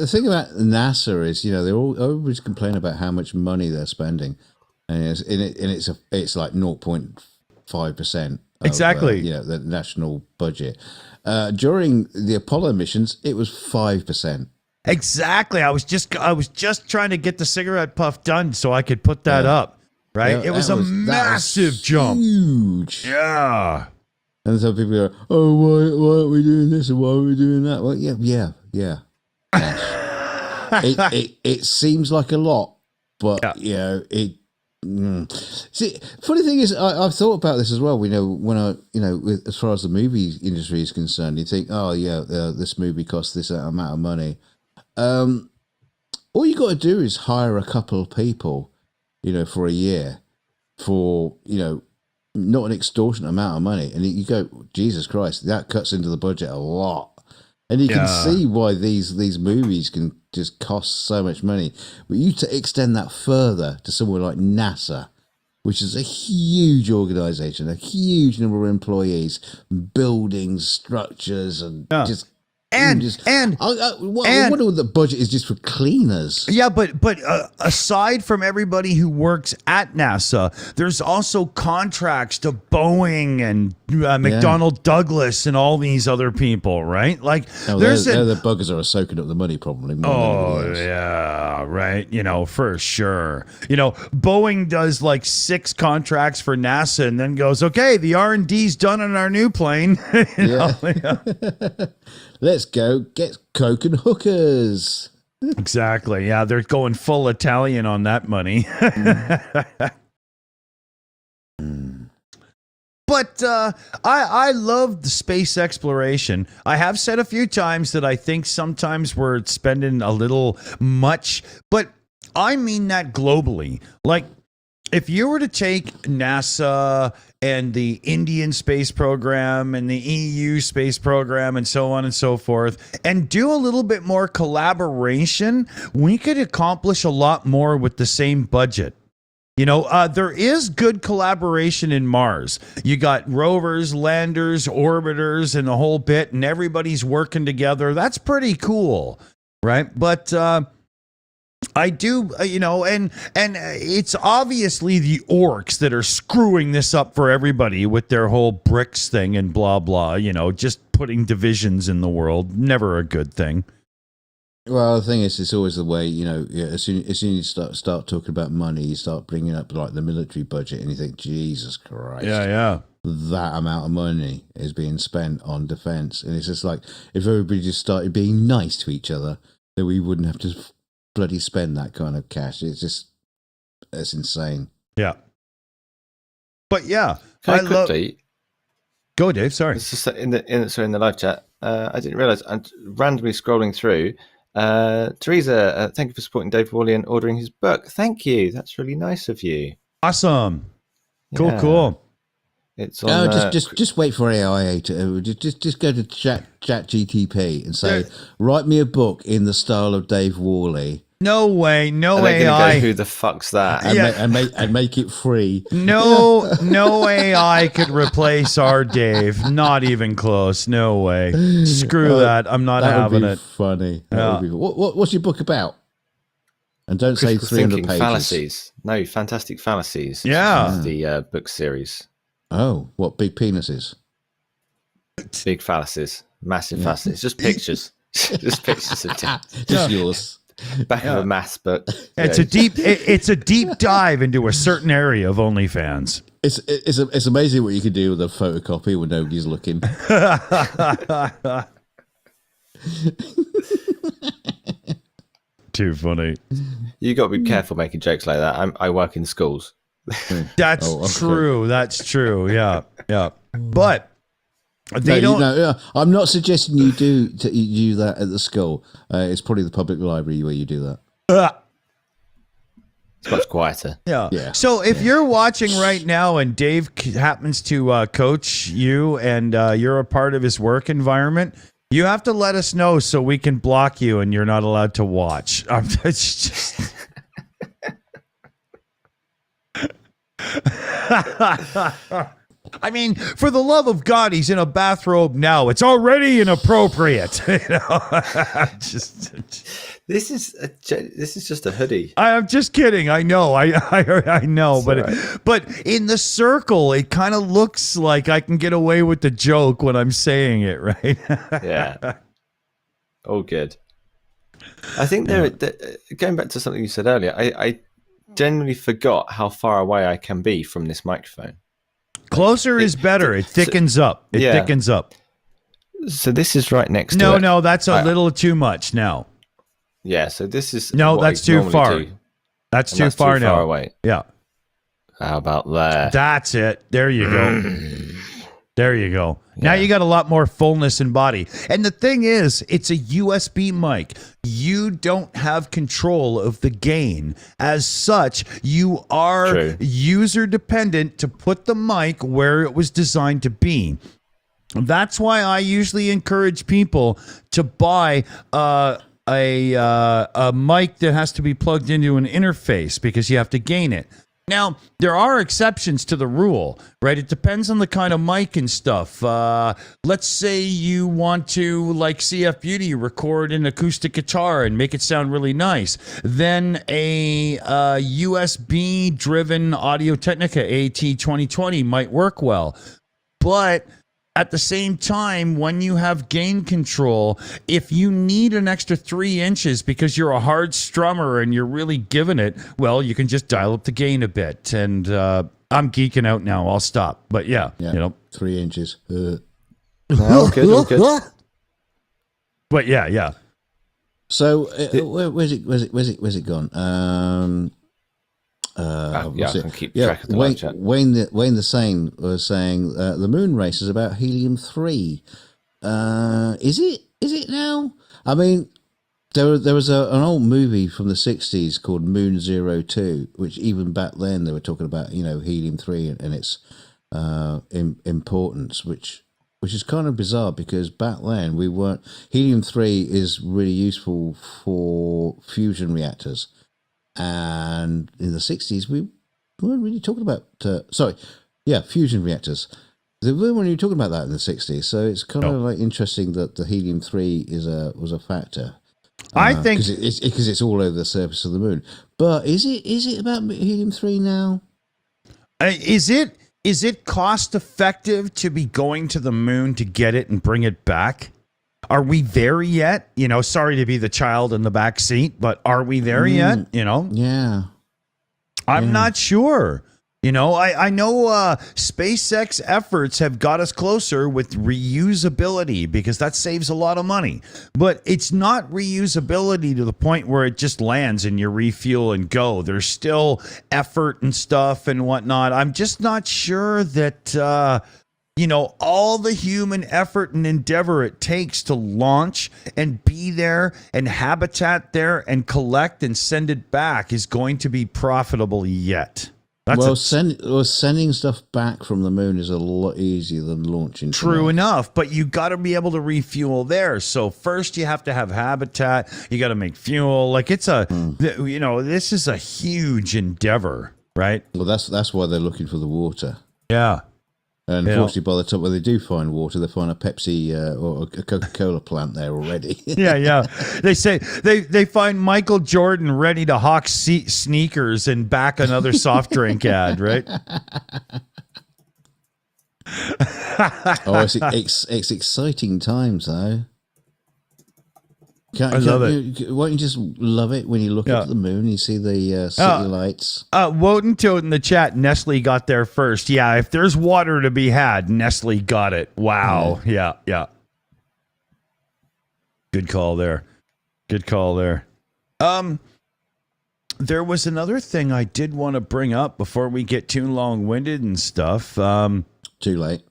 NASA is, they always complain about how much money they're spending. And it's like 0.5%. Exactly. The national budget. During the Apollo missions, it was 5%. Exactly. I was just trying to get the cigarette puff done so I could put that up. Right. Yeah, it was a massive jump. Huge. Yeah. And so people are, oh, why aren't we doing this and why are we doing that? Well, yeah. It seems like a lot, but See, funny thing is, I've thought about this as well. As far as the movie industry is concerned, you think, this movie costs this amount of money. All you got to do is hire a couple of people, for a year, for not an extortionate amount of money, and you go, Jesus Christ, that cuts into the budget a lot. And you can see why these movies can just cost so much money. But you to extend that further to somewhere like NASA, which is a huge organization, a huge number of employees, buildings, structures, and just And I wonder what the budget is just for cleaners. yeah, but aside from everybody who works at NASA, there's also contracts to Boeing and McDonnell Douglas and all these other people, right? Like, they're the buggers that are soaking up the money, probably. Yeah, right. For sure. Boeing does like 6 contracts for NASA and then goes, okay, the R&D's done on our new plane. Let's go get Coke and hookers. Exactly. Yeah, they're going full Italian on that money. But I love the space exploration. I have said a few times that I think sometimes we're spending a little much, but I mean that globally. Like, if you were to take NASA and the Indian space program and the EU space program and so on and so forth and do a little bit more collaboration, we could accomplish a lot more with the same budget. There is good collaboration in Mars. You got rovers, landers, orbiters, and the whole bit, and everybody's working together. That's pretty cool, right? But I do, and it's obviously the orcs that are screwing this up for everybody with their whole BRICS thing and blah, blah, just putting divisions in the world. Never a good thing. Well, the thing is, it's always the way, as soon as you start talking about money, you start bringing up like the military budget and you think, Jesus Christ. Yeah. That amount of money is being spent on defense. And it's just like, if everybody just started being nice to each other, then we wouldn't have to bloody spend that kind of cash. It's insane. Yeah. But yeah, Can I quickly? Go, Dave. Sorry. It's just in the live chat. I didn't realize. I'm randomly scrolling through. Teresa, thank you for supporting Dave Worley and ordering his book. Thank you. That's really nice of you. Awesome. Yeah. Cool. It's on, just wait for AI to just go to Chat GTP and say, write me a book in the style of Dave Worley. No way, no and AI. Go, who the fuck's that? And make it free. No AI could replace our Dave. Not even close. No way. Screw that. I'm not having it. Funny. That would be funny. What's your book about? And don't say 300 pages. Fallacies. No, fantastic fallacies. Yeah. The book series. Oh, what big penises? Big fallacies. Massive fallacies. Just pictures. Just pictures of just yours. Back of a maths book. It's a deep dive into a certain area of OnlyFans. It's amazing what you can do with a photocopy when nobody's looking. Too funny. You got to be careful making jokes like that. I work in schools. That's true. That's true. Yeah. But they don't. I'm not suggesting you do that at the school. It's probably the public library where you do that. It's much quieter. Yeah. So if you're watching right now and Dave happens to coach you and you're a part of his work environment, you have to let us know so we can block you and you're not allowed to watch. It's just. I mean, for the love of God, he's in a bathrobe now. It's already inappropriate. This is just a hoodie. I'm just kidding. I know. I know. It's but in the circle, it kind of looks like I can get away with the joke when I'm saying it, right? Yeah. All good. I think going back to something you said earlier, I genuinely forgot how far away I can be from this microphone. Closer is better. It thickens up. It thickens up. So this is right next to it. No, that's a little too much now. Yeah, so this is that's too far. That's too far now. Far away. Yeah. How about there? That's it. There you go. There you go. Yeah. Now you got a lot more fullness in body. And the thing is, it's a USB mic. You don't have control of the gain. As such, you are user dependent to put the mic where it was designed to be. That's why I usually encourage people to buy a mic that has to be plugged into an interface because you have to gain it. Now, there are exceptions to the rule, right? It depends on the kind of mic and stuff. Let's say you want to, like CF Beauty, record an acoustic guitar and make it sound really nice. Then a USB-driven Audio-Technica AT2020 might work well. But at the same time, when you have gain control, if you need an extra 3 inches because you're a hard strummer and you're really giving it, well, you can just dial up the gain a bit. And I'm geeking out now. I'll stop. But yeah. 3 inches. All good. But yeah. So where's it gone? I can keep track of the live chat. Wayne the Sane was saying the moon race is about helium-3. Is it now? I mean, there was an old movie from the 60s called Moon 02, which even back then they were talking about helium-3 and its importance, which is kind of bizarre because back then we weren't. Helium-3 is really useful for fusion reactors. And in the 60s, we weren't really talking about, fusion reactors. They weren't really talking about that in the 60s. So it's kind of like interesting that the helium-3 was a factor. I think because it's all over the surface of the moon. But is it about helium-3 now? Is it cost effective to be going to the moon to get it and bring it back? Are we there yet? Sorry to be the child in the back seat, but are we there yet? Yeah. I'm not sure. I know SpaceX efforts have got us closer with reusability because that saves a lot of money. But it's not reusability to the point where it just lands and you refuel and go. There's still effort and stuff and whatnot. I'm just not sure that... all the human effort and endeavor it takes to launch and be there and habitat there and collect and send it back is going to be profitable yet. Sending stuff back from the moon is a lot easier than launching. True enough, but you got to be able to refuel there. So first you have to have habitat. You got to make fuel. Like this is a huge endeavor, right? Well, that's why they're looking for the water. Yeah. And unfortunately, by the time when they do find water, they find a Pepsi or a Coca-Cola plant there already. Yeah. They say they find Michael Jordan ready to hawk sneakers and back another soft drink ad, right? It's exciting times, though. I love it. Won't you just love it when you look up at the moon and you see the city lights? Wodentoad in the chat, Nestle got there first. Yeah, if there's water to be had, Nestle got it. Wow. Yeah. Good call there. There was another thing I did want to bring up before we get too long-winded and stuff. Too late.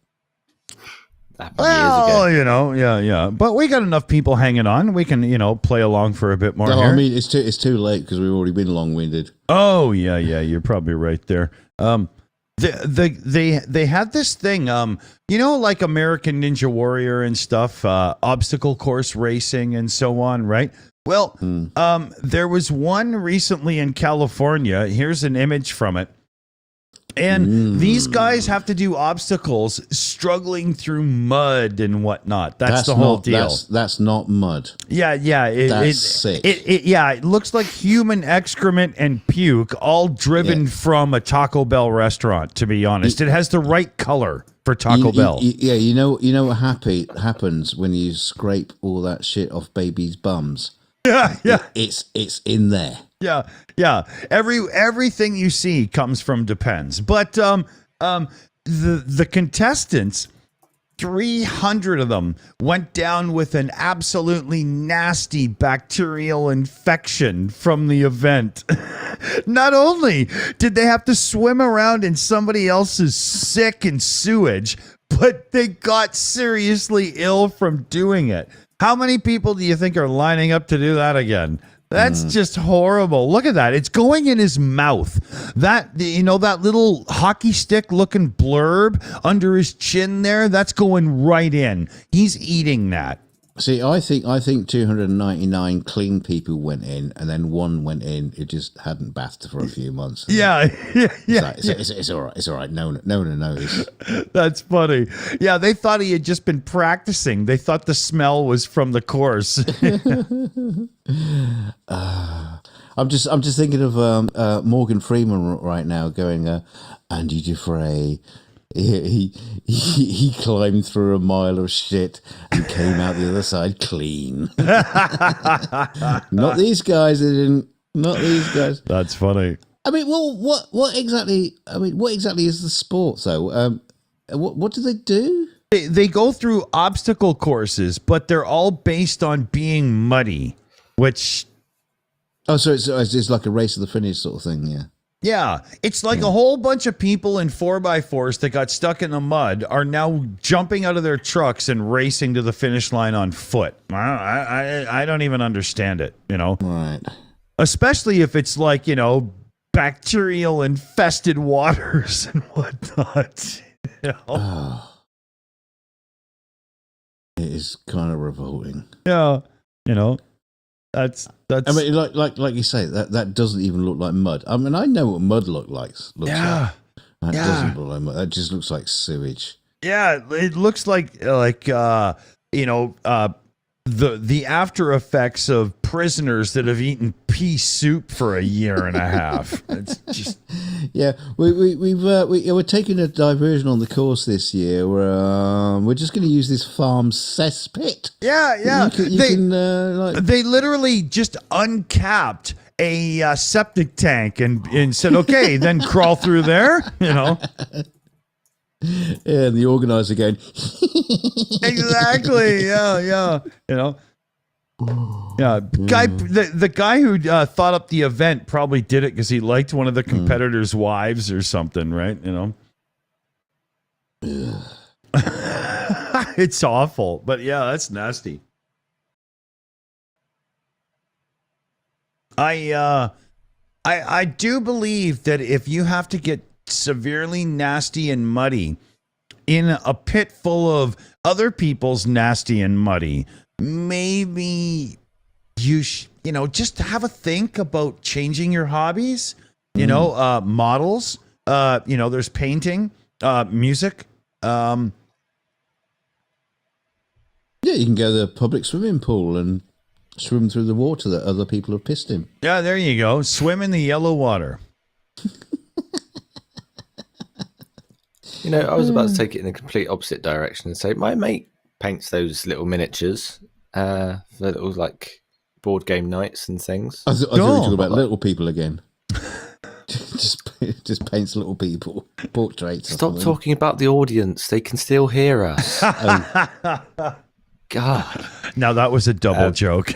Well, yeah. But we got enough people hanging on. We can, play along for a bit more. No, here. I mean it's too late because we've already been long-winded. Oh yeah. You're probably right there. They had this thing, like American Ninja Warrior and stuff, obstacle course racing and so on, right? Well, there was one recently in California. Here's an image from it. And these guys have to do obstacles struggling through mud and whatnot. That's the whole deal. That's not mud. Yeah. That's sick. It looks like human excrement and puke all driven from a Taco Bell restaurant, to be honest. It has the right color for Taco Bell. You know what happens when you scrape all that shit off babies' bums? Yeah. It's in there. Yeah. Everything you see comes from Depends. But the contestants, 300 of them went down with an absolutely nasty bacterial infection from the event. Not only did they have to swim around in somebody else's sick and sewage, but they got seriously ill from doing it. How many people do you think are lining up to do that again? That's just horrible. Look at that. It's going in his mouth. That little hockey stick looking blurb under his chin there, that's going right in. He's eating that. See, I think 299 clean people went in, and then one went in who just hadn't bathed for a few months. Yeah. It's all right. It's all right. No one knows. That's funny. Yeah, they thought he had just been practicing. They thought the smell was from the course. I'm just thinking of Morgan Freeman right now going, Andy Dufresne. He climbed through a mile of shit and came out the other side clean. Not these guys. They didn't. Not these guys. That's funny. I mean, well, what exactly? I mean, what exactly is the sport though? What do they do? They go through obstacle courses, but they're all based on being muddy, which... Oh, so it's like a race to the finish sort of thing, yeah. Yeah, it's like a whole bunch of people in 4x4s that got stuck in the mud are now jumping out of their trucks and racing to the finish line on foot. I don't even understand it, you know? Right. Especially if it's like, you know, bacterial infested waters and whatnot. You know? It is kind of revolting. Yeah, you know, that's. I mean, like you say, that doesn't even look like mud. I mean, I know what mud looks like. That doesn't look like mud. That just looks like sewage. Yeah, it looks like you know, the after effects of prisoners that have eaten pea soup for a year and a half. It's just we're taking a diversion on the course this year. We're just going to use this farm cesspit. Yeah. They they literally just uncapped a septic tank and said, okay, then crawl through there. You know. Yeah, and the organizer going, exactly. Yeah. You know. Yeah, the guy who thought up the event probably did it because he liked one of the competitors' wives or something, right? You know. It's awful, but yeah, that's nasty. I do believe that if you have to get severely nasty and muddy in a pit full of other people's nasty and muddy, maybe you just have a think about changing your hobbies. You know, models. You know, there's painting, music. yeah, you can go to the public swimming pool and swim through the water that other people have pissed in. Yeah, there you go. Swim in the yellow water. You know, I was about to take it in the complete opposite direction and say my mate paints those little miniatures for little like board game nights and things. I thought we were talking about little people again. just paints little people portraits. Stop talking about the audience; they can still hear us. God, now that was a double joke.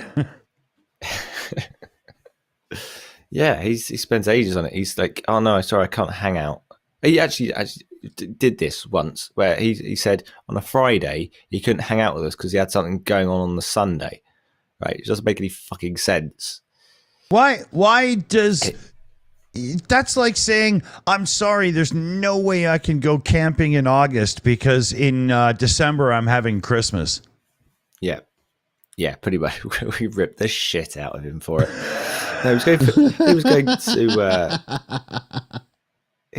Yeah, he spends ages on it. He's like, "Oh no, sorry, I can't hang out." He actually did this once, where he said on a Friday he couldn't hang out with us because he had something going on the Sunday. Right? It doesn't make any fucking sense. Why does... That's like saying, I'm sorry, there's no way I can go camping in August because in December I'm having Christmas. Yeah, pretty much. We ripped the shit out of him for it. No, he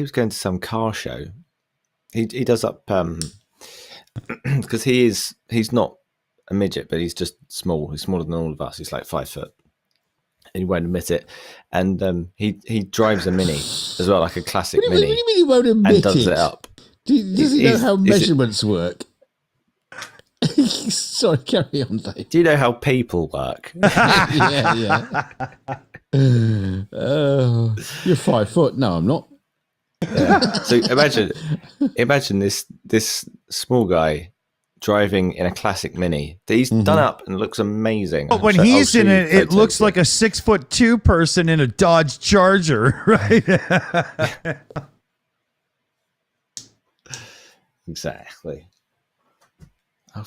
was going to some car show. He does up because he's not a midget, but he's just small. He's smaller than all of us. He's like 5 foot. And he won't admit it. And he drives a Mini as well, like a classic Mini. What do you mean he won't admit and does it up. Does he know how measurements work? Sorry, carry on, Dave. Do you know how people work? Yeah. You're 5 foot. No, I'm not. Yeah. So imagine this small guy driving in a classic Mini that he's done up and looks amazing. But when he's in it, it looks like a 6'2" person in a Dodge Charger, right? Exactly.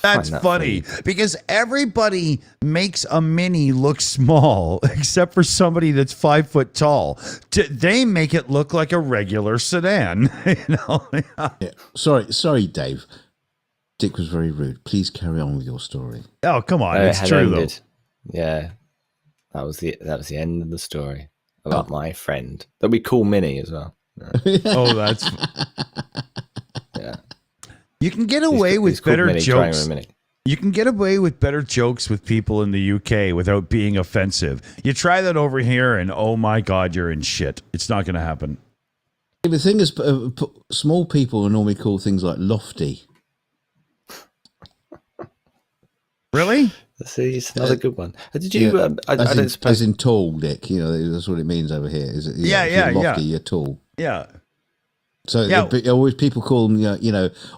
That's funny because everybody makes a Mini look small except for somebody that's 5 foot tall. They make it look like a regular sedan. You know? Yeah. Sorry, Dave. Dick was very rude. Please carry on with your story. Oh, come on. it It's had true, ended. Yeah, that was the end of the story about my friend that we call Minnie as well. though. Oh, that's... Yeah, You can get away He's with called better Minnie, trying jokes. with Minnie. You can get away with better jokes with people in the UK without being offensive. You try that over here and oh my God, you're in shit. It's not going to happen. The thing is, small people are normally called things like lofty. Really? See, it's another good one. Did you? Yeah, I don't suppose. as in tall, Dick. That's what it means over here. Is it? Yeah, if you're yeah. lofty, you're tall. Yeah. So always people call them,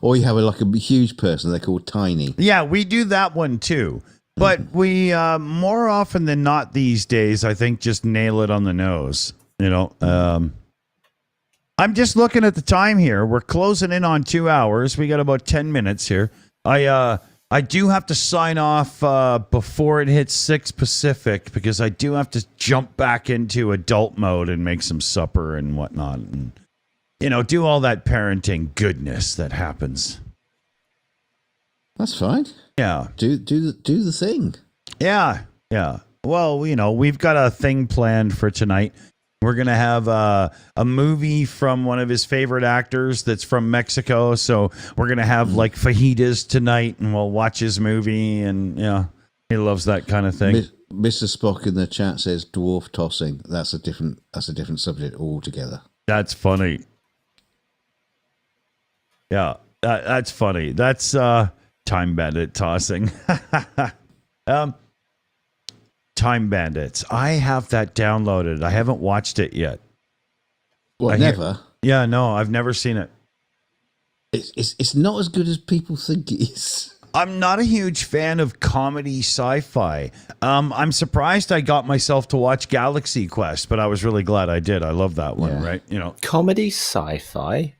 or you have a huge person, they're called tiny. Yeah, we do that one too. But we, more often than not these days, I think just nail it on the nose. I'm just looking at the time here. We're closing in on 2 hours. We got about 10 minutes here. I do have to sign off before it hits 6 Pacific because I do have to jump back into adult mode and make some supper and whatnot. And, do all that parenting goodness that happens. That's fine. Yeah. Do the thing. Yeah. Yeah. Well, we've got a thing planned for tonight. We're going to have a movie from one of his favorite actors that's from Mexico. So we're going to have like fajitas tonight and we'll watch his movie. And he loves that kind of thing. Mr. Spock in the chat says dwarf tossing. That's a different subject altogether. That's funny. Yeah, that's funny. That's Time Bandit tossing. Time Bandits. I have that downloaded. I haven't watched it yet. Well, never. Yeah, no, I've never seen it. It's not as good as people think it is. I'm not a huge fan of comedy sci-fi. I'm surprised I got myself to watch Galaxy Quest, but I was really glad I did. I love that one, right? Comedy sci-fi,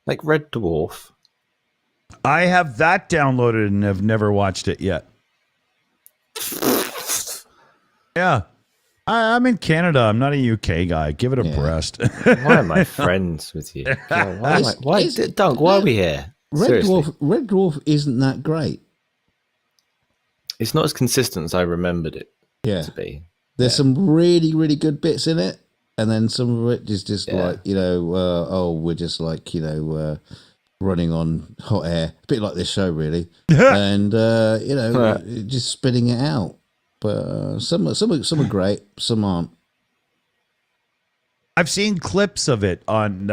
like Red Dwarf. I have that downloaded and have never watched it yet. Yeah. I'm in Canada. I'm not a UK guy. Give it a breast. Why am I friends with you? Why, Doug? Why are we here? Red Dwarf isn't that great. It's not as consistent as I remembered it Yeah. to be. There's some really, really good bits in it, and then some of it is just like, we're just like, running on hot air. A bit like this show, really. And, just spitting it out. But some are great, some aren't. I've seen clips of it on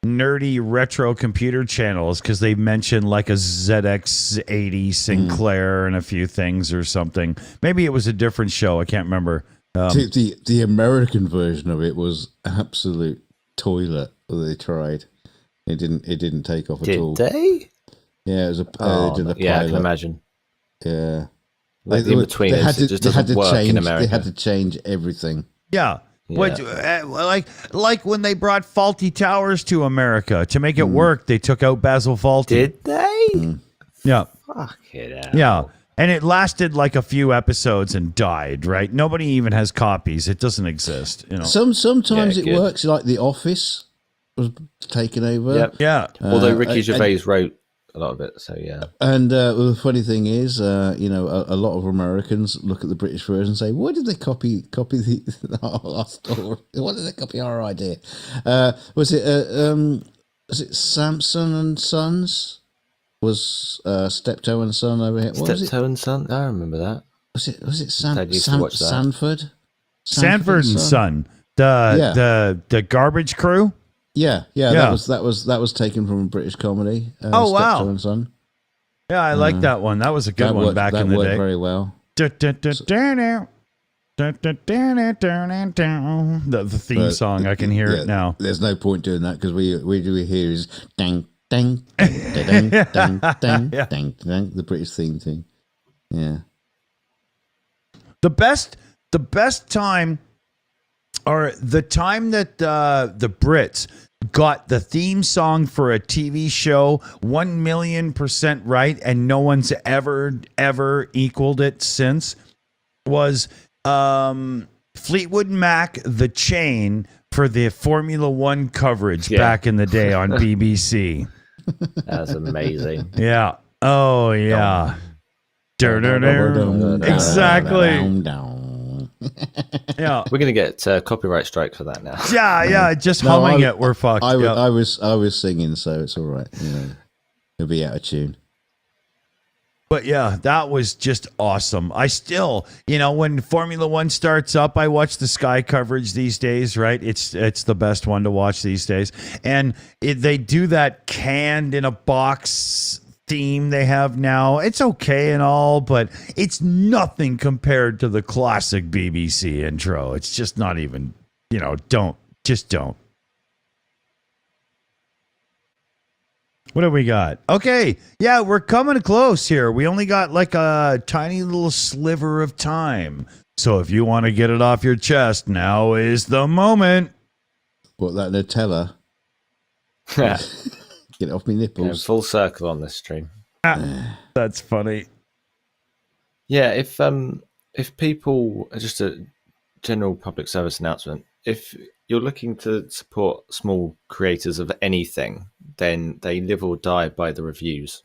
nerdy retro computer channels because they mention like a ZX80 Sinclair and a few things or something. Maybe it was a different show. I can't remember. The American version of it was absolute toilet that they tried. It didn't take off at all. Did they? Yeah, it was they did a pilot. Yeah, I can imagine. Yeah. Like the in-between, it just doesn't work in America. They had to change everything. Yeah. What, like when they brought Faulty Towers to America to make it work, they took out Basil Fawlty. Did they? Yeah. Fuck it out. Yeah. And it lasted like a few episodes and died, right? Nobody even has copies. It doesn't exist. Sometimes it works, like The Office was taken over. Yep. Yeah. Although Ricky Gervais wrote a lot of it, so yeah. And the funny thing is, a lot of Americans look at the British version and say, "Why did they copy our story? Why did they copy our idea?" Was it Samson and Sons? Was Steptoe and Son over here? Steptoe and Son? I remember that. Was it Dad used to watch that. Sanford? Sanford and Son. The garbage crew? Yeah. That was taken from a British comedy. Oh, wow. Steptoe and Son. Yeah, I like that one. That was a good one back in the day. That worked very well. The theme song, I can hear it now. There's no point doing that because we do hear is dang, dang, dang, dang, dang, dang, dang, dang, the British theme. Yeah. The best time, or the time that the Brits got the theme song for a TV show 1,000,000% right, and no one's ever equaled it since, was Fleetwood Mac, The Chain, for the Formula One coverage back in the day on BBC. That's amazing. Yeah. Oh yeah. Exactly. Yeah. We're gonna get copyright strike for that now. Yeah. Just No, humming it, we're fucked. I Yeah. was singing, so it's all right. It'll be out of tune. But yeah, that was just awesome. I still, when Formula One starts up, I watch the Sky coverage these days, right? It's the best one to watch these days. And they do that canned in a box theme they have now. It's okay and all, but it's nothing compared to the classic BBC intro. It's just not even, don't. What do we got? Okay. Yeah, we're coming close here. We only got like a tiny little sliver of time. So if you want to get it off your chest, now is the moment. What, that Nutella? Get it off my nipples. Full circle on this stream. That's funny. Yeah, if people, just a general public service announcement, if you're looking to support small creators of anything, then they live or die by the reviews.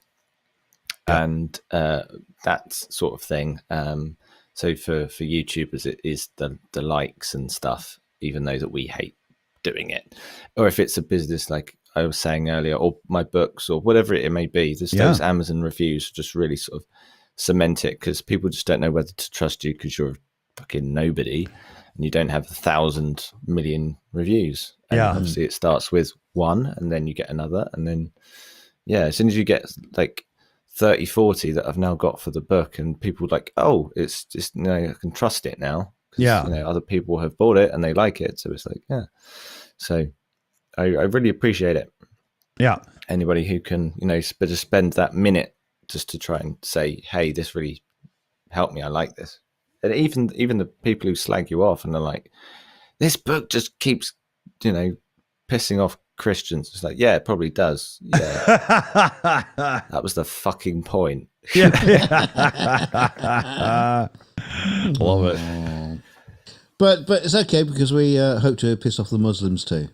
Yeah. And that sort of thing. So for YouTubers, it is the likes and stuff, even though that we hate doing it. Or if it's a business like I was saying earlier, or my books, or whatever it may be, those Amazon reviews just really sort of cement it, because people just don't know whether to trust you because you're fucking nobody and you don't have 1,000 million reviews. And obviously it starts with one and then you get another, and then as soon as you get like 30, 40 that I've now got for the book, and people like, oh, it's just, I can trust it now. Other people have bought it and they like it, so it's like, so I really appreciate it. Yeah. Anybody who can, just spend that minute just to try and say, hey, this really helped me. I like this. And even the people who slag you off and are like, this book just keeps, pissing off Christians. It's like, yeah, it probably does. Yeah. That was the fucking point. Love it. But it's okay, because we hope to piss off the Muslims too.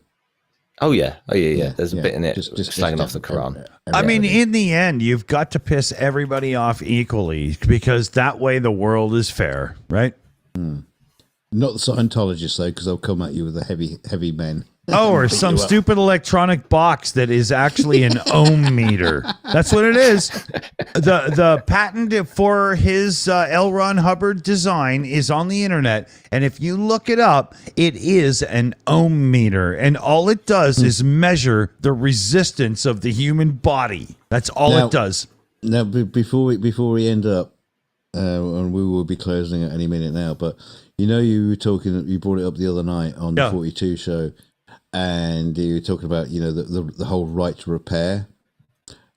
Oh yeah. There's a bit in it just slagging off the Quran. I mean, in the end, you've got to piss everybody off equally, because that way the world is fair, right? Not the Scientologists, though, because they'll come at you with the heavy men. Oh, or some stupid electronic box that is actually an ohm meter. That's what it is. The patent for his L. Ron Hubbard design is on the internet, and if you look it up, it is an ohm meter, and all it does is measure the resistance of the human body. That's all it does. Now, before we end up, and we will be closing at any minute now, but you were talking, you brought it up the other night on the 42 show. And you were talking about, the whole right to repair.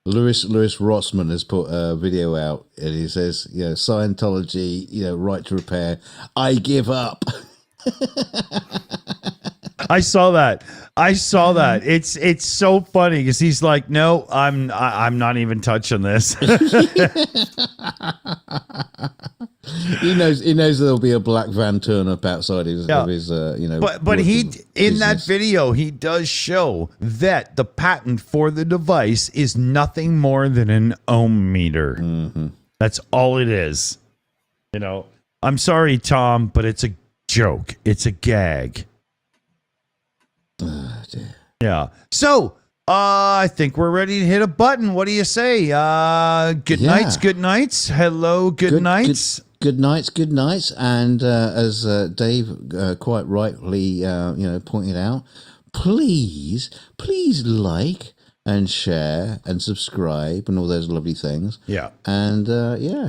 Lewis Rossman has put a video out, and he says, Scientology, right to repair. I give up. I saw that. It's so funny, because he's like, no, I'm not even touching this. He knows there'll be a black van turn up outside of his But he, in that video, he does show that the patent for the device is nothing more than an ohm meter. Mm-hmm. That's all it is. I'm sorry, Tom, but it's a joke. It's a gag. Oh, dear. Yeah. So, I think we're ready to hit a button. What do you say? Good nights, good nights. Hello, good nights. Good nights. And as Dave quite rightly pointed out, please like and share and subscribe and all those lovely things. Yeah. And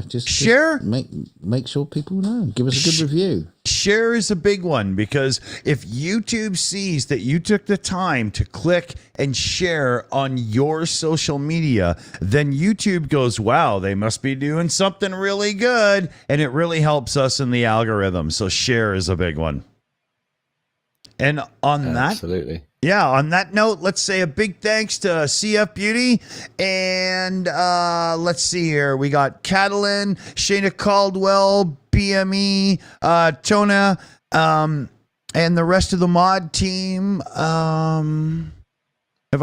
just share. Just make sure people know. Give us a good review. Share is a big one, because if YouTube sees that you took the time to click and share on your social media, then YouTube goes, wow, they must be doing something really good. And it really helps us in the algorithm. So share is a big one. And on Absolutely. On that note, let's say a big thanks to CF Beauty. And let's see here. We got Catalin, Shayna Caldwell, BME, Tona, and the rest of the mod team. Have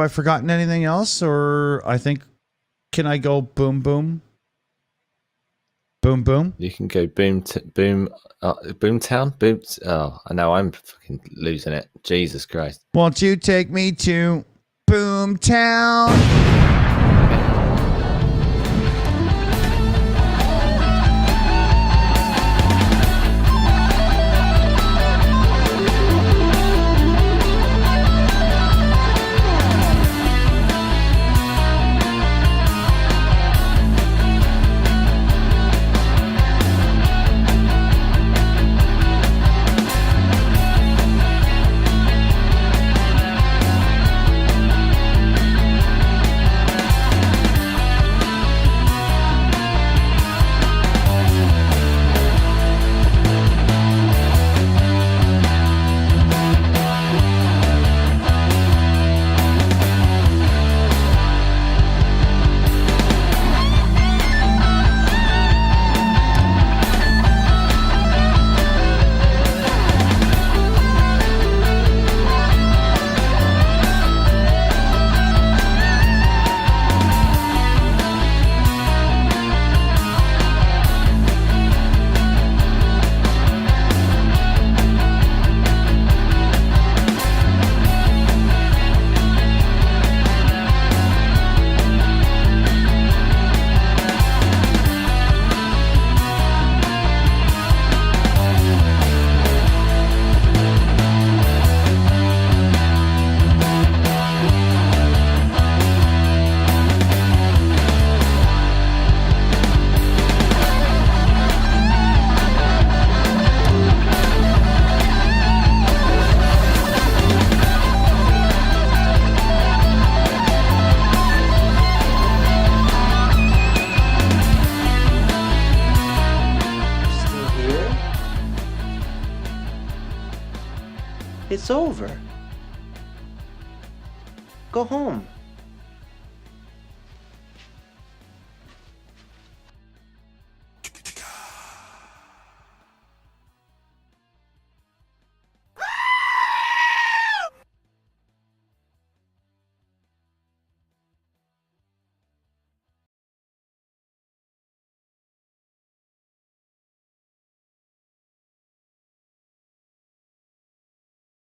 I forgotten anything else? Or I think Can I go boom boom? Boom boom. You can go boomtown. Oh, now I'm fucking losing it. Jesus Christ. Won't you take me to Boomtown? It's over. Go home.